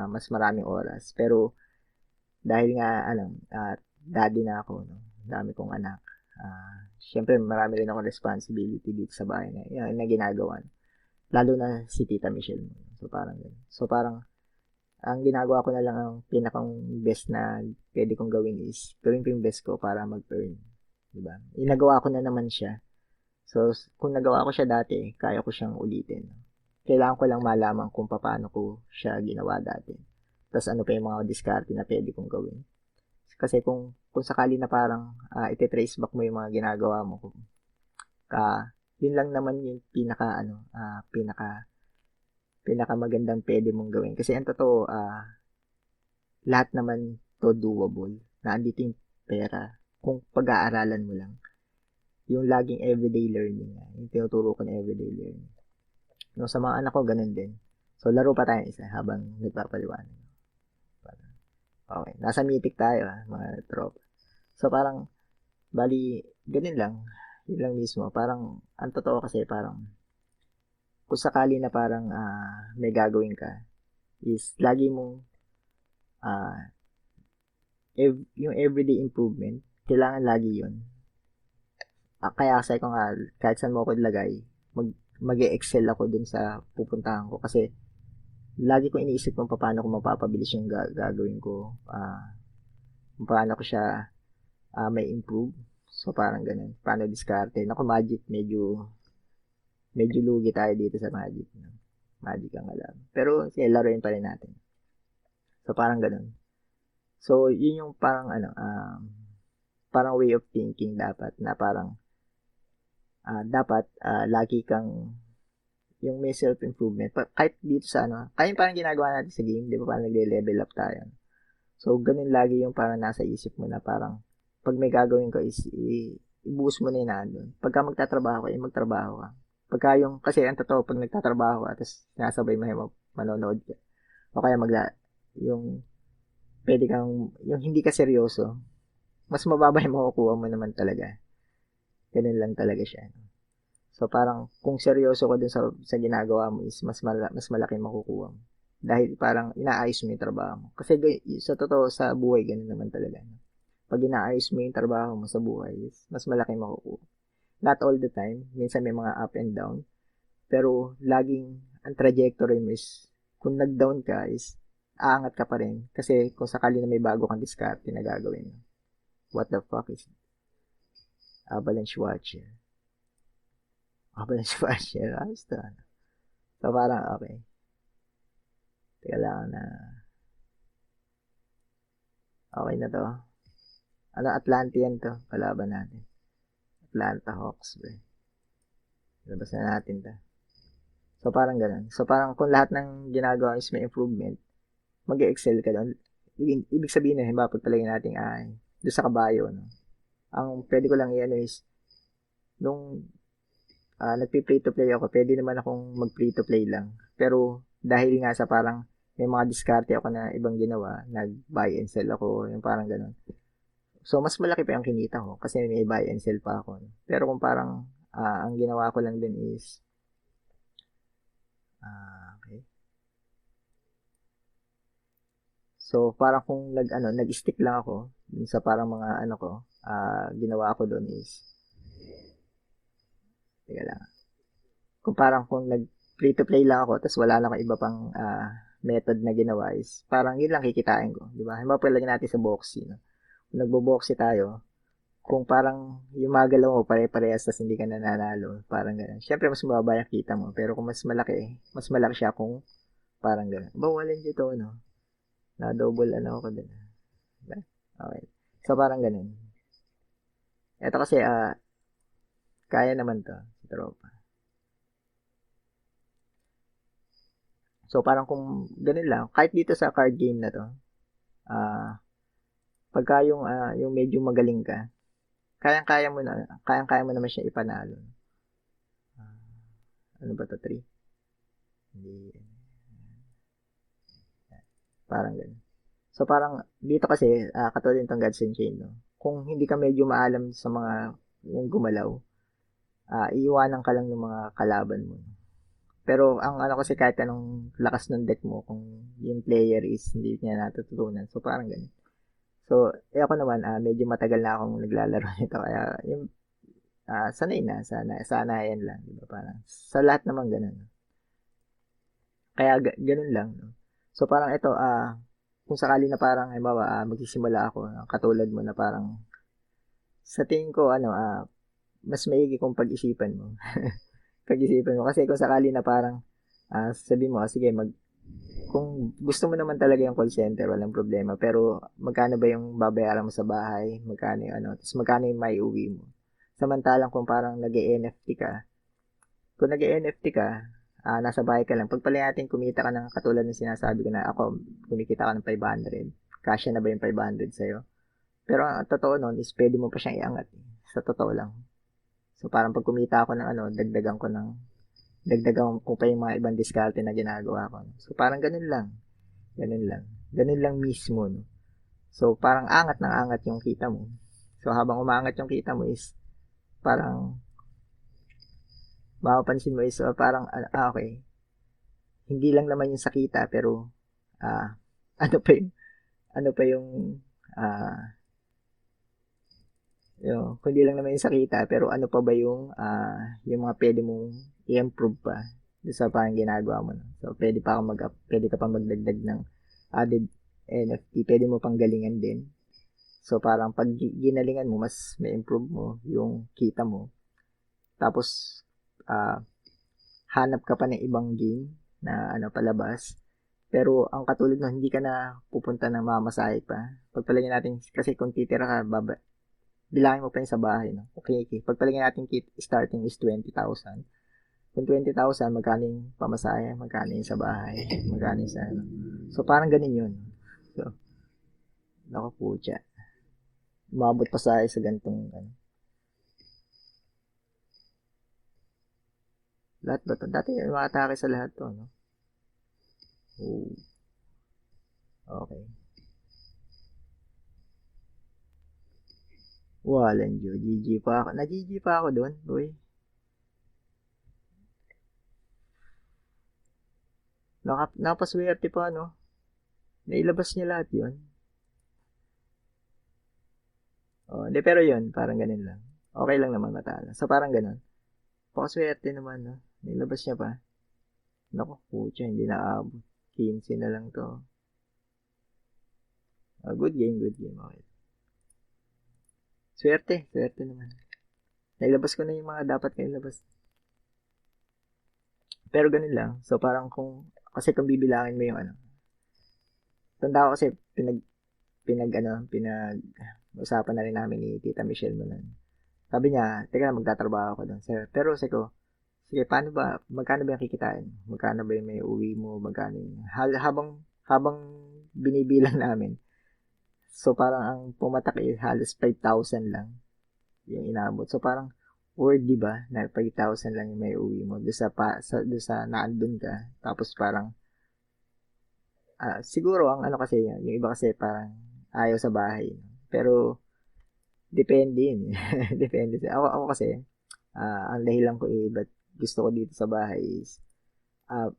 mas maraming oras. Pero dahil nga daddy na ako, no? Dami kong anak. Syempre marami rin akong responsibility dito sa bahay na, yan, na ginagawa. Lalo na si Tita Michelle. So parang yun. So parang ang ginagawa ko na lang ang pinakang best na pwede kong gawin is gawin ko yung best ko para mag-earn. Diba? Inagawa ko na naman siya. So kung nagawa ko siya dati, kaya ko siyang ulitin. Kailangan ko lang malaman kung paano ko siya ginawa dati. Tapos ano pa yung mga diskarte na pwede kong gawin. Kasi kung sakali na parang ite-trace back mo yung mga ginagawa mo, yun lang naman yung pinaka magandang pwede mong gawin. Kasi ang totoo, lahat naman to doable. Na andito yung pera. Kung pag-aaralan mo lang. Yung laging everyday learning. Yung tinuturo ko na everyday learning. No, sa mga anak ko, ganun din. So, laro pa tayo isa habang nagpapaliwanag. Okay. Nasa mythic tayo, mga tropa. So, parang, bali, ganun lang. Yun lang mismo. Parang, ang totoo kasi, parang, kung sakali na parang may gagawin ka, is lagi mong, yung everyday improvement, kailangan lagi yun. Kaya kasi ko nga, kahit saan mo ako ilagay, mag-excel ako dun sa pupuntahan ko. Kasi, lagi ko iniisip kung paano ko mapapabilis yung gagawin ko. Kung paano ko siya may improve. So, parang ganun. Paano diskarte. Naku, Magic, medyo lugi tayo dito sa Magic. No? Magic ang alam. Pero, sige, laruin pa rin natin. So, parang ganun. So, yun yung parang, parang way of thinking dapat, na parang, dapat, lagi kang, yung may self-improvement. Kahit dito sa, kaya parang ginagawa natin sa game, di ba, parang nagle-level up tayo. So, ganun lagi yung parang nasa isip mo na parang, pag may gagawin ko is, i-boost mo na yun nandun. Pagka magtatrabaho ka, magtrabaho ka. Pagka yung, kasi ang totoo, pag nagtatrabaho ka, tapos nasabay mo manonood ka. O kaya yung pwede kang, yung hindi ka seryoso, mas mababa yung makukuha mo naman talaga. Ganun lang talaga siya. So parang kung seryoso ka dun sa ginagawa mo is mas malaki makukuha mo. Dahil parang inaayos mo yung trabaho mo. Kasi sa totoo sa buhay ganun naman talaga. No? Pag inaayos mo yung trabaho mo sa buhay is mas malaki makukuha. Not all the time, minsan may mga up and down, pero laging ang trajectory mo is kung nag-down ka is aangat ka pa rin kasi kung sakali na may bago kang diskarte na gagawin. What the fuck is Avalanche Watcher? Avalanche Watcher, ayos to. So parang okay. Teka lang na okay na to. Ano, Atlantean to, kalaban natin. Atlanta Hawks, bro. Labas na natin to. So parang ganun. So parang kung lahat ng ginagawa is may improvement, mag-excel ka doon. Ibig sabihin na, halimbawa, pagpalagay natin ay doon sa kabayo, no? Ang pwede ko lang i-ano is, nung nagpi-free to play ako, pwede naman akong mag-free to play lang. Pero dahil nga sa parang may mga diskarte ako na ibang ginawa, nag-buy and sell ako, yung parang ganun. So, mas malaki pa yung kinita ko kasi may buy and sell pa ako. No? Pero kung parang ang ginawa ko lang din is, okay. So, parang kung nag-stick lang ako dun sa parang mga ano ko, ginawa ko doon is, teka lang, kung parang kung nag-free to play lang ako, tapos wala na akong iba pang method na ginawa is, parang yun lang kikitain ko, di ba? Halimbawa, palagyan natin sa boxy, no? Kung nagbo-boxy tayo, kung parang yung mga galaw mo pare-parehas tapos hindi ka nananalo, parang gano'n. Siyempre, mas mababa yung kita mo, pero kung mas malaki siya kung parang gano'n. Bawalan dito, no? Na double ano ako din. Okay. So, parang gano'n. Ito kasi, kaya naman to, si tropa. So, parang kung ganun lang, kahit dito sa card game na to, pagka yung medyo magaling ka, kayang-kaya mo naman siya ipanalo. Ano ba to, 3? Hindi, parang ganun. So, parang, dito kasi, katulad nitong Gods and Chain, no? Kung hindi ka medyo maalam sa mga, yung gumalaw, iiwanan ka lang ng mga kalaban mo. Pero, ang ano kasi kahit anong lakas ng deck mo, kung yung player is hindi niya natututunan. So, parang ganun. So, ako naman, medyo matagal na akong naglalaro nito. Kaya, yung, sanay na, sanayan lang. Diba? Parang, sa lahat naman ganun. Kaya, ganun lang. No? So, parang ito, kung sakali na parang, halimbawa, magsisimula ako, katulad mo na parang, sa tingin ko, mas maigi kung pag-isipan mo. Pag-isipan mo. Kasi kung sakali na parang, sabi mo, sige, kung gusto mo naman talaga yung call center, walang problema. Pero magkano ba yung babayaran mo sa bahay? Magkano yung tapos magkano yung may uwi mo? Samantalang kung parang nag-NFT ka, kung nag-NFT ka, nasa bahay ka lang, pagpalay natin kumita ka ng katulad ng sinasabi ko na ako, kumikita ka ng 500. Kasya na ba yung 500 sa'yo? Pero ang totoo nun is pwede mo pa siyang iangat. Sa totoo lang. So parang pag kumita ako ng dagdagan ko pa yung mga ibang diskarte na ginagawa ko. So parang ganun lang. Ganun lang. Ganun lang mismo. No? So, parang angat ng angat yung kita mo. So, habang umangat yung kita mo is, parang, mapapansin mo is, parang, okay, hindi lang naman yung sa kita, pero, ano pa yung, ano pa ah, kundi lang naman yung sa kita, pero ano pa ba yung mga pwede mong i-improve pa doon sa parang ginagawa mo. No? So, pwede ka pa magdagdag ng added NFT, pwede mo pang galingan din. So, parang pag ginalingan mo, mas may improve mo yung kita mo. Tapos, hanap ka pa ng ibang game na palabas. Pero, ang katulad no, hindi ka na pupunta ng mamasahe pa. Pagpalagyan natin, kasi kung titira ka, bilangin mo pa yung sa bahay. No? Okay. Pagpalagyan natin starting is 20,000. Kung 20,000, magkano yung pamasahe, magkano yung sa bahay, magkano yung sa ano. So, parang ganun yun. So, naku putya. Umabot pa sa gantong lahat ba to? Dati umatake sa lahat to, no? Oh, okay. Walang Diyo, GG pa ako. Na-GG pa ako doon, boy. Napaswerte pa, no? Nailabas niya lahat yun. Oh, hindi, pero yun, parang ganun lang. Okay lang naman matalo. So, parang ganun. Pakaswerte naman, no? Nailabas niya pa. Naku, putya, hindi na aabot. 15 na lang to. Good game, good game. Okay. Swerte naman. Nailabas ko na yung mga dapat ko ilabas. Pero ganun lang. So, parang kasi kung bibilangin mo yung ano, tanda ko kasi usapan na rin namin ni Tita Michelle mo nun. Sabi niya, teka lang, magtatrabaho ako doon, sir. Pero sabi ko, sige, magkano ba yung kikitain? Magkano ba yung may uwi mo? Magkano yung, habang binibilang namin. So, parang ang pumatak halos 5,000 lang yung inabot. So, parang, word, di ba, na 5,000 lang yung may uwi mo. Doon sa naandun ka. Tapos parang, siguro, ang ano kasi, yung iba kasi parang ayaw sa bahay. Pero, depende yun. Depende. Ako kasi, ang dahilan ko ba't gusto ko dito sa bahay is, ah,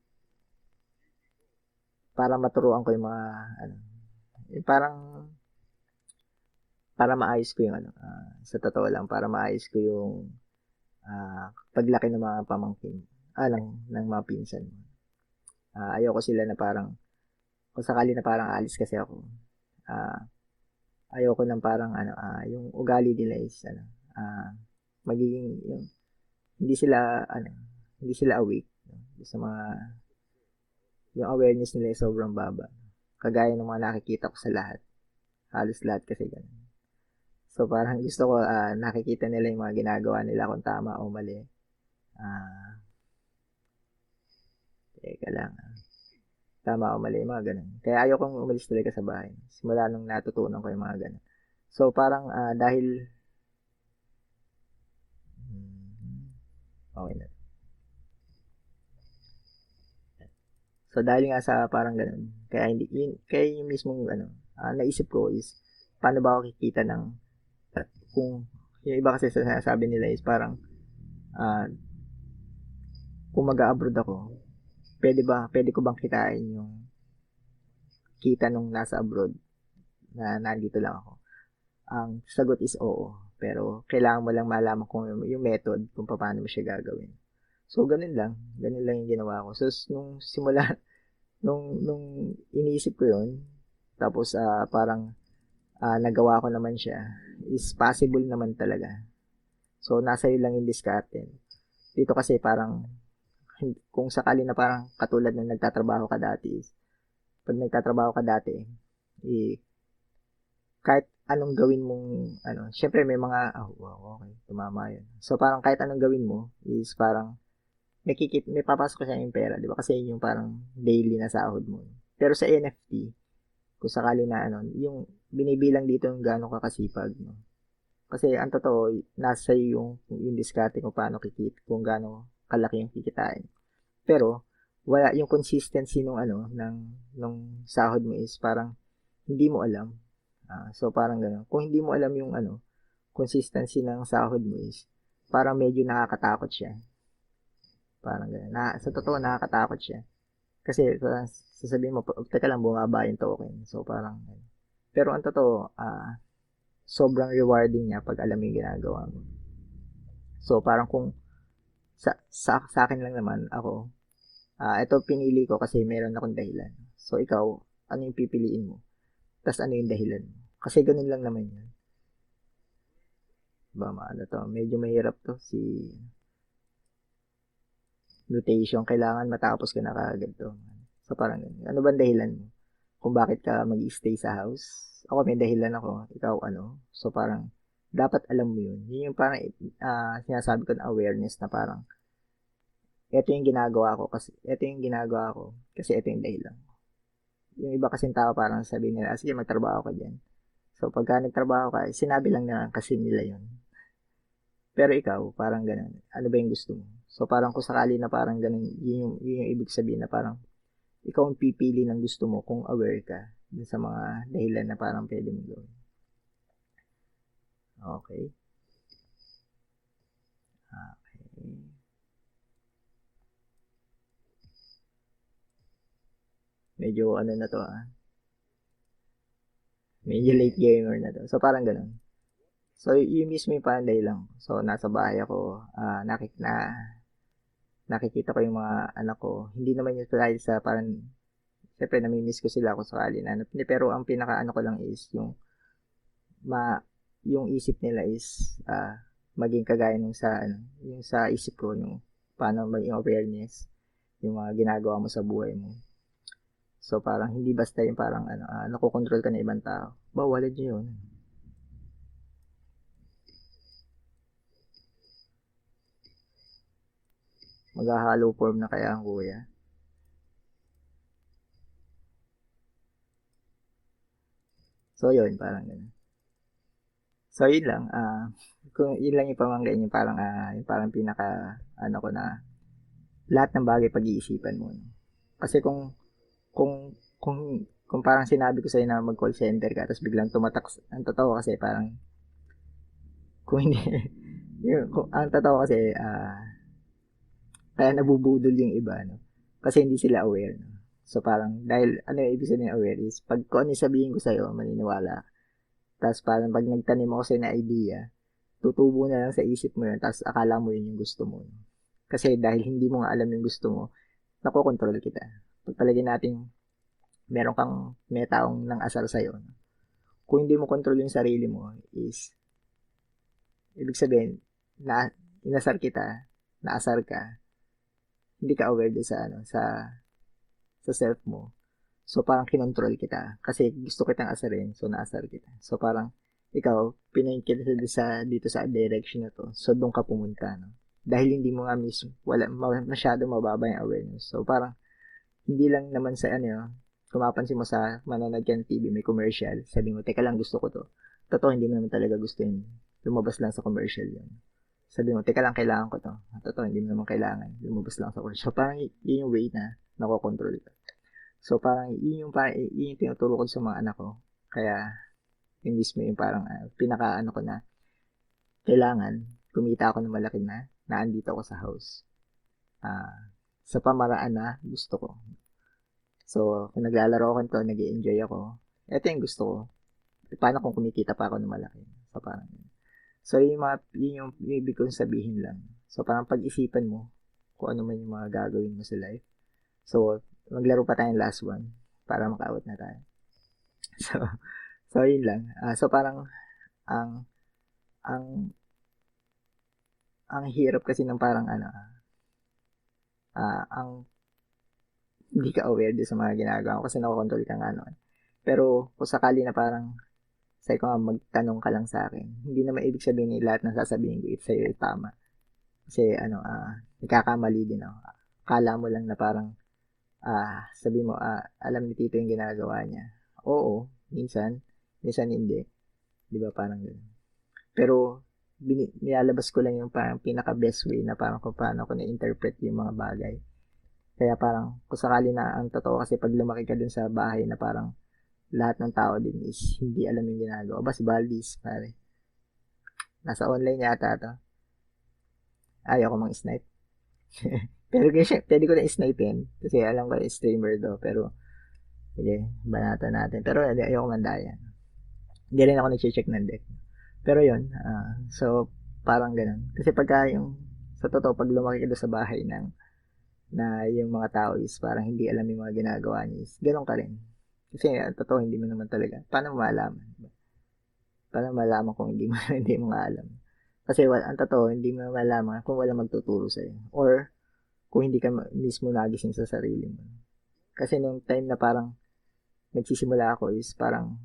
para maturuan ko yung mga, ano, yung parang, para maayos ko yung ano, sa totoo lang, para maayos ko yung paglaki ng mga pamangkin, ng mga pinsan. Ayoko sila na parang, kung sakali na parang alis kasi ako, ah, ayoko nang parang ano, yung ugali nila is ano, magiging yung hindi sila ano, hindi sila awake sa mga yung awareness nila ay sobrang baba. Kagaya ng mga nakikita ko sa lahat. Halos lahat kasi ganun. So parang gusto ko nakikita nila yung mga ginagawa nila kung tama o mali. Ah, teka lang. Tama o mali, mga ganun. Kaya ayokong umalis talaga sa bahay. Simula nung natutunan ko yung mga ganun. So parang dahil okay na. So dahil nga sa parang ganun, kaya yung mismong ano, naisip ko is paano ba ako kikita ng kung yung iba kasi sa sinasabi nila is parang ah, kung mag-abroad ako, pwede ko bang kitain yung kita nung nasa abroad na nandito lang ako? Ang sagot is oo. Pero kailangan mo lang malaman kung yung method kung paano mo siya gagawin. So, ganun lang. Ganun lang yung ginawa ko. So, nung simula, nung iniisip ko yun, tapos parang nagawa ko naman siya, is possible naman talaga. So, nasa iyo lang yung diskarte. Dito kasi parang, kung sakali na parang katulad ng nagtatrabaho ka dati, pag nagtatrabaho ka dati, eh, kahit anong gawin mong, ano, syempre may mga, wow, okay, tumama yun. So, parang kahit anong gawin mo, is parang, may papasok siya yung pera, di ba? Kasi yun yung parang daily na sahod mo. Pero sa NFT, kung sakali na ano, yung binibilang dito yung gaano ka kasipag, no? Kasi ang totoo, nasa yung diskarte kung paano kung gaano kalaki yung kikitain. Pero, wala yung consistency nung ano, nung sahod mo is parang hindi mo alam. So, parang gano'n. Kung hindi mo alam yung ano, consistency ng sahod mo is, parang medyo nakakatakot siya. Parang gano'n. Sa totoo, nakakatakot siya. Kasi, sasabihin mo, teka lang, bumaba yung token. So, parang, pero ang totoo, sobrang rewarding niya pag alam mo yung ginagawa mo. So, parang kung, sa akin lang naman, ako, ito pinili ko kasi meron akong dahilan. So, ikaw, ano yung pipiliin mo? Tapos, ano yung dahilan mo? Kasi ganun lang naman yan. Ba, ano to, medyo mahirap to, mutation, kailangan matapos ka na kaagad to. So, parang, ano ba dahilan mo? Kung bakit ka mag-stay sa house? Ako, may dahilan ako. Ikaw, ano? So, parang, dapat alam mo yun. Yun yung parang, sinasabi ko na awareness na parang, ito yung ginagawa ko, kasi ito yung dahilan. Yung iba kasing tao parang sabihin nila, sige, magtrabaho ka dyan. So, pagka nagtrabaho ka, sinabi lang na kasi nila yun. Pero ikaw, parang ganun. Ano ba yung gusto mo? So, parang kung sakali na parang ganun, yun yung ibig sabihin na parang ikaw ang pipili ng gusto mo kung aware ka dun sa mga dahilan na parang pwede mo gawin. Okay. Okay. Medyo ano na to medyo late gamer na to. So parang ganun. So yung mismo yung parang lang. So nasa bahay ako, nakikita ko yung mga anak ko. Hindi naman yung dahil sa parang, syempre namimiss ko sila kung sakali na. Pero ang pinaka ano ko lang is ma, yung isip nila is maging kagaya nung sa ano, yung sa isip ko, yung paano maging awareness, yung mga ginagawa mo sa buhay mo. So parang hindi basta yung parang ano, nakokontrol ka ng ibang tao. Bawalan nyo yun. Mag-hollow form na kaya ang kuya. So yun, parang ganun. So yun lang, kung yun lang yung pamangkin yung parang pinaka, ano ko na, lahat ng bagay pag-iisipan mo. No? Kasi kung parang sinabi ko sa'yo na mag-call center ka, tapos biglang tumatak, ang totoo kasi parang, kung hindi, ang totoo kasi, kaya nabubudol yung iba, no? Kasi hindi sila aware, no? So parang, dahil, ano yung ibig sabihin ng aware is, pag kung ano yung sabihin ko sa'yo, maniniwala. Tapos parang pag nagtanim ako sa'yo na idea, tutubo na lang sa isip mo yun, tapos akala mo yun yung gusto mo. No? Kasi dahil hindi mo nga alam yung gusto mo, nakokontrol kita. Pagpalagay natin, may taong nang asar sa'yo. No? Kung hindi mo control yung sarili mo, is, ibig sabihin, na inasar kita, naasar ka, hindi ka aware din sa, ano, sa self mo. So, parang kinontrol kita. Kasi gusto kitang asarin, so naasar kita. So, parang, ikaw, pinayin kita dito sa direction na to. So, doon ka pumunta, no? Dahil hindi mo nga mismo, masyado mababa yung awareness. So, parang, hindi lang naman sa, ano, kung mapansin mo sa manonood ka ng TV, may commercial, sabi mo, teka lang, gusto ko to. Totoo, hindi mo naman talaga gusto yun. Lumabas lang sa commercial yun. Sabi mo, teka lang, kailangan ko to. Totoo, hindi mo naman kailangan. Lumabas lang sa commercial. So, parang, yun yung way na nakokontrol ka. So, parang, yun yung tinuturo ko sa mga anak ko. Kaya, yung mismo yung parang, pinaka, ano ko na, kailangan, kumita ako ng malaki na andito ako sa house. Sa pamaraan na gusto ko. So, kung naglalaro ako nito, nag-enjoy ako, ito yung gusto ko. Paano kung kumikita pa ako ng malaki? So, parang, so, yung ibig kong sabihin lang. So, parang pag-isipan mo, kung ano man yung mga gagawin mo sa life. So, maglaro pa tayong last one, para maka-out na tayo. So, so yun lang. So, parang, ang, ang, ang hirap kasi ng parang, ano, ang hindi ka aware din sa mga ginagawa ko kasi nakokontrol ka nga noon. Pero kung sakali na parang sabi ko nga magtanong ka lang sa akin, hindi naman ibig sabihin ni lahat ng sasabihin ko it's sa'yo ay tama. Kasi ano, nagkakamali din ako. Akala mo lang na parang, sabi mo, alam ni Tito yung ginagawa niya. Oo, minsan hindi. Di ba parang gano'n. Pero nilalabas ko lang yung parang pinaka best way na parang kung paano ko na-interpret yung mga bagay. Kaya parang kung sakali na ang totoo kasi pag lumaki ka dun sa bahay na parang lahat ng tao din is hindi alam yung ginagawa. Ba si Valdez, pare. Nasa online yata to. Ayaw ko mang snipe. Pero kasi pwede ko na snipein kasi alam ko streamer do. Pero sige, banatan natin. Pero ayaw ko mandaya. Hindi rin ako nag-check ng deck. Pero yun, so parang ganun. Kasi pagka yung sa totoo, pag lumaki ka sa bahay na yung mga tao is parang hindi alam yung mga ginagawa niya is ganun ka rin. Kasi totoo, hindi mo naman talaga. Paano mo malaman? Paano malaman kung hindi mo, hindi mo nga alam? Kasi ang totoo, hindi mo malaman kung wala magtuturo sa'yo. Or kung hindi ka mismo nagising sa sarili mo. Kasi nung time na parang nagsisimula ako is parang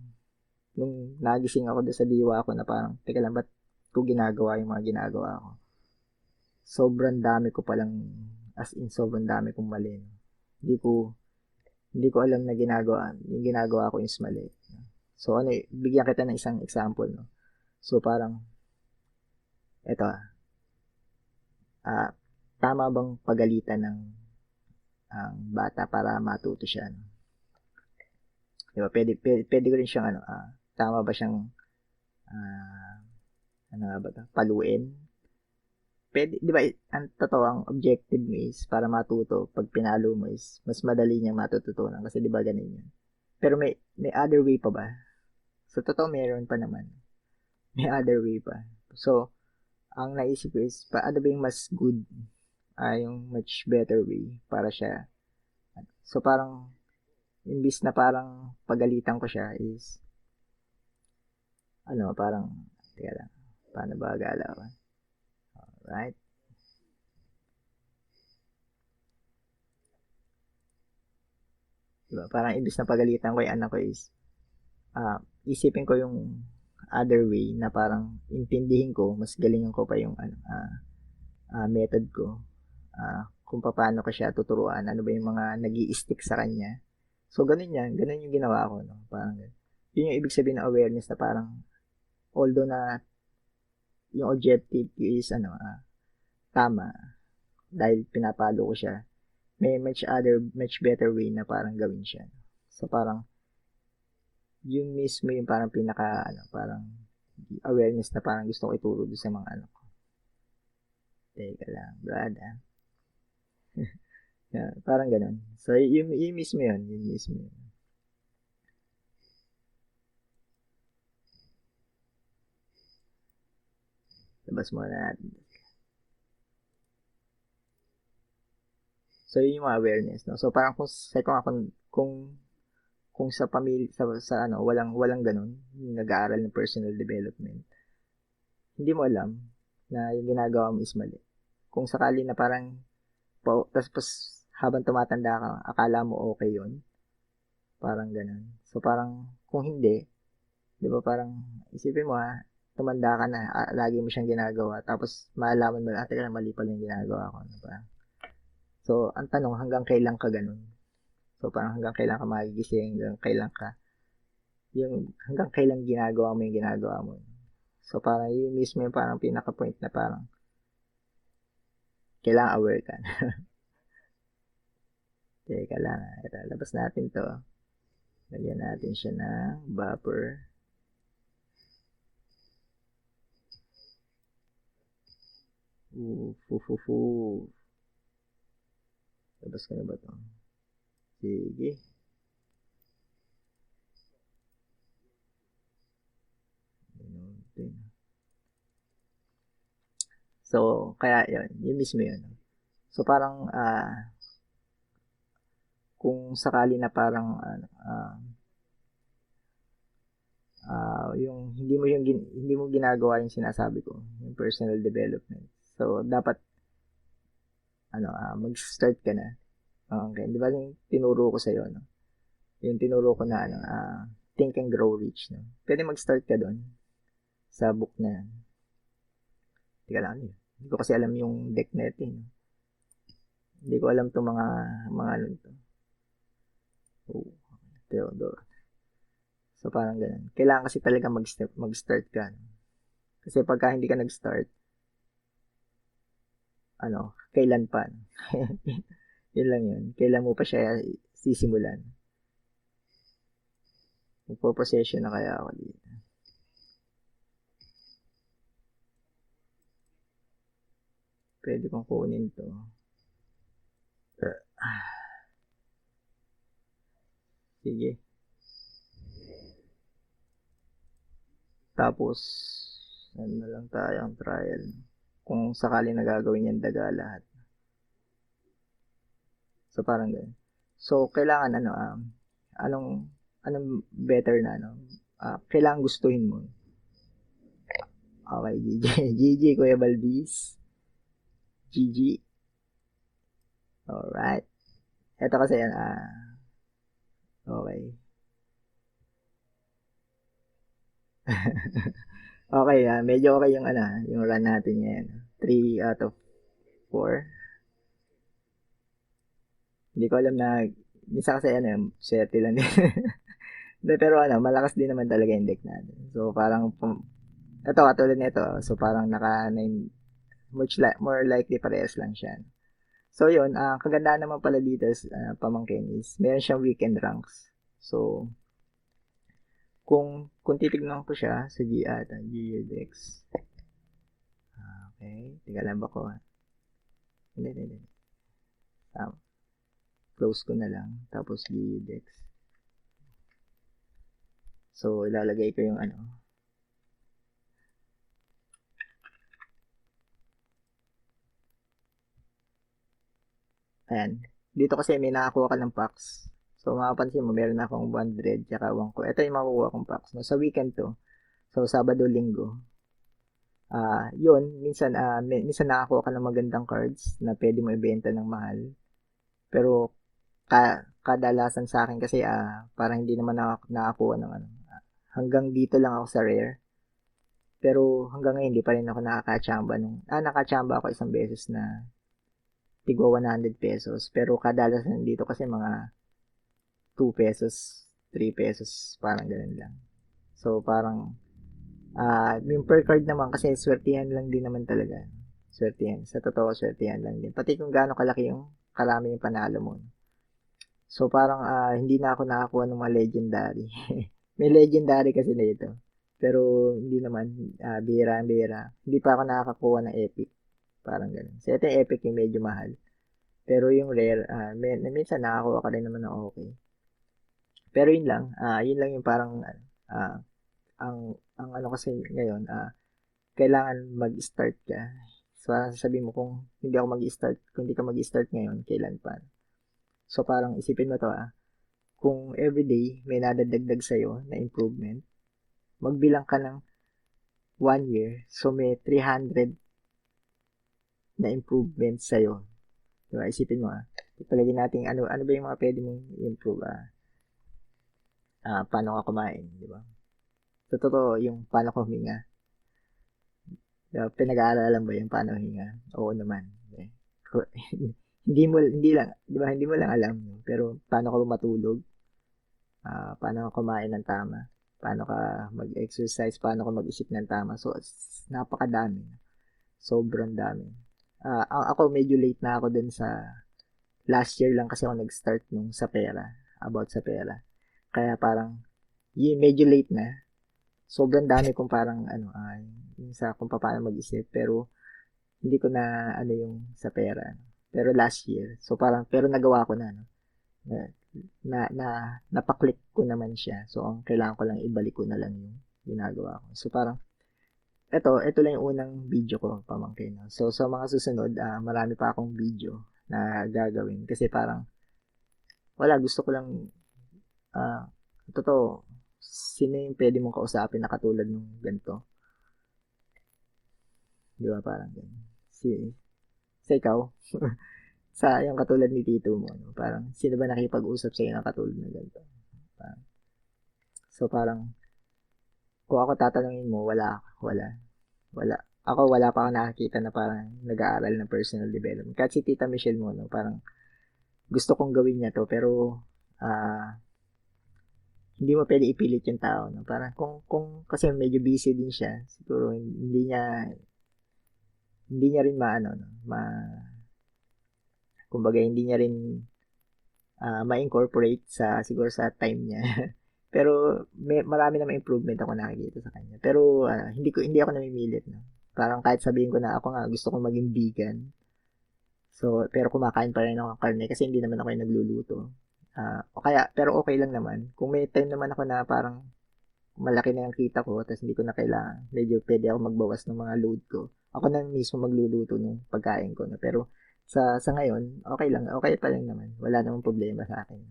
nung nagising ako sa diwa ko na parang, teka lang, ba't ko ginagawa yung mga ginagawa ko? Sobrang dami ko palang, as in sobrang dami kong mali. Hindi ko, hindi ko alam na yung ginagawa ko is mali. So ano, bigyan kita ng isang example, no? So parang, eto ah, tama bang pagalitan ng ang bata para matuto siya, no? Di ba? Pwede ko rin siyang, tama ba siyang, ah, ano nga ba 'to, paluin. Puwede 'di ba, ang totoo ang objective mo is para matuto 'pag pinalo mo is mas madali niyang matututunan kasi 'di ba gano'n 'yun. Pero may other way pa ba? Sa totoo meron pa naman, may other way pa. So, ang naisip ko is paano ba yung mas good, yung much better way para siya so parang imbis na parang pagalitan ko siya is ano, parang teka lang, paano ba gagalawan? Alright. 'Di ba, parang imbis na pagalitan ko yung anak ko is, isipin ko yung other way na parang intindihin ko, mas galingan ko pa yung ano, method ko, kung paano ko siya tuturuan, ano ba yung mga nag-i-stick sa kanya. So, ganun yan, ganun yung ginawa ko, no? Parang, yun yung ibig sabihin ng awareness na parang, although na yung objective is, ano, tama, dahil pinapalo ko siya, may much better way na parang gawin siya. So, parang, yun mismo yung parang pinaka, ano, parang, awareness na parang gusto ko ituro doon sa mga anak ko. Teka lang, brad, yeah, parang ganun. So, yun mismo yun. Yun mismo yun. Labas muna natin. So, yun yung mga awareness, no? So, parang kung sa pamilya, sa ano, walang ganun, yung nag-aaral ng personal development, hindi mo alam na yung ginagawa mo is mali. Kung sakali na parang, tapos habang tumatanda ka, akala mo okay yun, parang ganun. So, parang, kung hindi, di ba parang, isipin mo tumanda ka na, lagi mo siyang ginagawa, tapos maalaman mo, teka lang, mali pala yung ginagawa ko. Diba? So, ang tanong, hanggang kailan ka ganun? So, parang hanggang kailan ka magigising, hanggang kailan ka, hanggang kailan ginagawa mo yung ginagawa mo. So, parang yun mismo yung parang pinaka-point na parang, kailangan aware ka. Teka lang, ito, labas natin to. Lagyan natin siya ng buffer. Labas ka na ba to? Sige. So, kaya yun mismo yun. So, parang, kung sakali na parang, yung hindi mo ginagawa yung sinasabi ko, yung personal development. So, dapat, mag-start ka na. Okay, di ba yung tinuro ko sa'yo, no? Yung tinuro ko na, Think and Grow Rich, no? Pwede mag-start ka doon sa book na yan. Teka lang, hindi ko kasi alam yung deck na ito, no? Hindi ko alam itong mga ano ito. Oh, Theodore. So, parang ganun. Kailangan kasi talaga mag-start ka. No? Kasi pagka hindi ka nag-start, kailan pa? No? Yun lang yun. Kailan mo pa siya sisimulan? Magpo-procession na kaya ako dito. Pwede kong kunin to. Sige. Tapos, ano na lang tayo ang trial. Kung sakali na gagawin yan daga lahat. So, parang ganun. So, kailangan anong better na, kailangan gustuhin mo. Okay, GG. GG, Kuya Valdez. GG. Alright. Ito kasi yan, okay. Okay, medyo okay yung run natin ngayon. 3 out of 4. Hindi ko alam na, minsan kasi swerte lang din. Pero malakas din naman talaga yung deck natin. So, parang, ito, katulad nito. So, parang more likely parehas lang siya. So, yun, kagandahan naman pala dito sa pamangkin is, meron siyang weekend ranks. So, kung titignan ko siya sa GU Dex, Okay, teka lang ba ko, hindi. Close ko na lang, tapos Vudex. So, ilalagay ko yung ano. Ayan. Dito kasi may nakakuha ka ng packs. So, makapansin mo, meron na akong 100, tsaka 1 ko. Ito yung makukuha kong packs. No? Sa weekend to. So, Sabado, Linggo. Yun, minsan nakakuha ka ng magandang cards na pwede mo ibenta ng mahal. Pero, kadalasan sa akin kasi, parang hindi naman nakakuha ng ano. Hanggang dito lang ako sa rare. Pero, hanggang ngayon, hindi pa rin ako nakakachamba nakachamba ako isang beses na tigwa 100 pesos. Pero kadalasan dito kasi mga 2 pesos, 3 pesos, parang ganun lang. So, parang, yung per card naman kasi swertihan lang din naman talaga. Swertihan. Sa totoo, swertihan lang din. Pati kung gaano kalaki yung karami yung panalo mo. So, parang, hindi na ako nakakuha ng mga legendary. May legendary kasi na ito. Pero, hindi naman, bihira. Hindi pa ako nakakakuha ng epic. Parang ganun. So, ito yung epic yung medyo mahal. Pero yung rare, minsan nakakuha ka rin naman ng okay. Pero yun lang yung parang, uh, ang ano kasi ngayon, kailangan mag-start ka. So, parang sasabihin mo kung kung hindi ka mag-start ngayon, kailan pa. So, parang isipin mo to, kung everyday may nadadagdag sa'yo na improvement, magbilang ka ng 1 year, so may 300 na improvement sa'yo. Diba? Isipin mo, ipalagay natin, ano ba yung mga pwede mong improve, paano ka kumain, di ba? Sa totoo, yung paano ko huminga. Pinag-aaralan ba yung paano huminga? Oo naman. Okay. Hindi lang, di ba, hindi mo lang alam. Pero paano ka matulog? Paano ka kumain ng tama? Paano ka mag-exercise? Paano ka mag-isip ng tama? So, napakadami. Sobrang dami. Ako, medyo late na ako dun sa last year lang kasi ako nag-start nung sa pera. About sa pera. Kaya parang, medyo late na. Sobrang dami kong parang yung sa kung paano mag-isip, pero hindi ko na yung sa pera. Pero last year, so parang pero nagawa ko na no. Napaklik ko naman siya. So ang kailangan ko lang ibalik ko na lang yung ginagawa ko. So parang ito lang yung unang video ko, pamangkin. No? So sa mga susunod, marami pa akong video na gagawin kasi parang gusto ko lang totoo, sino yung pwede mong kausapin na katulad ng ganito? Di ba parang ganun? Sa ikaw, sa yung katulad ni Tito mo, no? Parang sino ba nakipag-usap sa'yo na katulad ng ganito? So parang, kung ako tatanungin mo, wala. Ako wala pa ako nakakita na parang nag-aaral ng personal development. Kahit si Tita Michelle mo, no? Parang gusto kong gawin niya to, pero hindi mo pwede ipilit yung tao, no? Parang kung kasi medyo busy din siya, siguro hindi niya rin maano, no? Kumbaga hindi niya rin ma-incorporate siguro sa time niya. Pero marami namang improvement ako nakikita sa kanya. Pero hindi ako namimilit, no? Parang kahit sabihin ko na ako nga gusto kong maging vegan. So, pero kumakain pa rin ako ng karne kasi hindi naman ako yung nagluluto. Pero okay lang naman. Kung may time naman ako na parang malaki na yung kita ko, tapos hindi ko na kailangan, medyo pwede ako magbawas ng mga load ko. Ako na mismo magluluto ng pagkain ko. No? Pero sa ngayon, okay pa lang naman. Wala namang problema sa akin.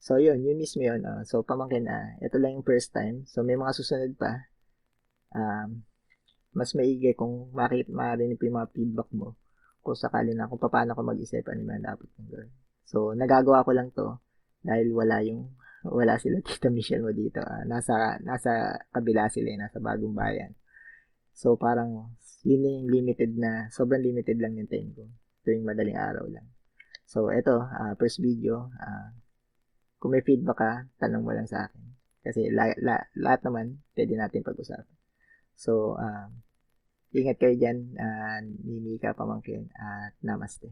So yun mismo yun. So pamangkin ito lang yung first time. So may mga susunod pa. Mas maigi kung marinig ko yung mga feedback mo kung sakali na kung paano ko mag-isip ano man dapat kong gawin. So nagagawa ko lang to dahil wala sila Tita Michelle mo dito. Nasa kabila sila, nasa Bagong Bayan. So parang yun yung sobrang limited lang yung time ko. Tuwing madaling araw lang. So ito, first video, kung may feedback ka, tanong mo lang sa akin. Kasi lahat naman, pwede natin pag-usapan. So, ingat kayo dyan, Mimi ka pamangkin, at namaste.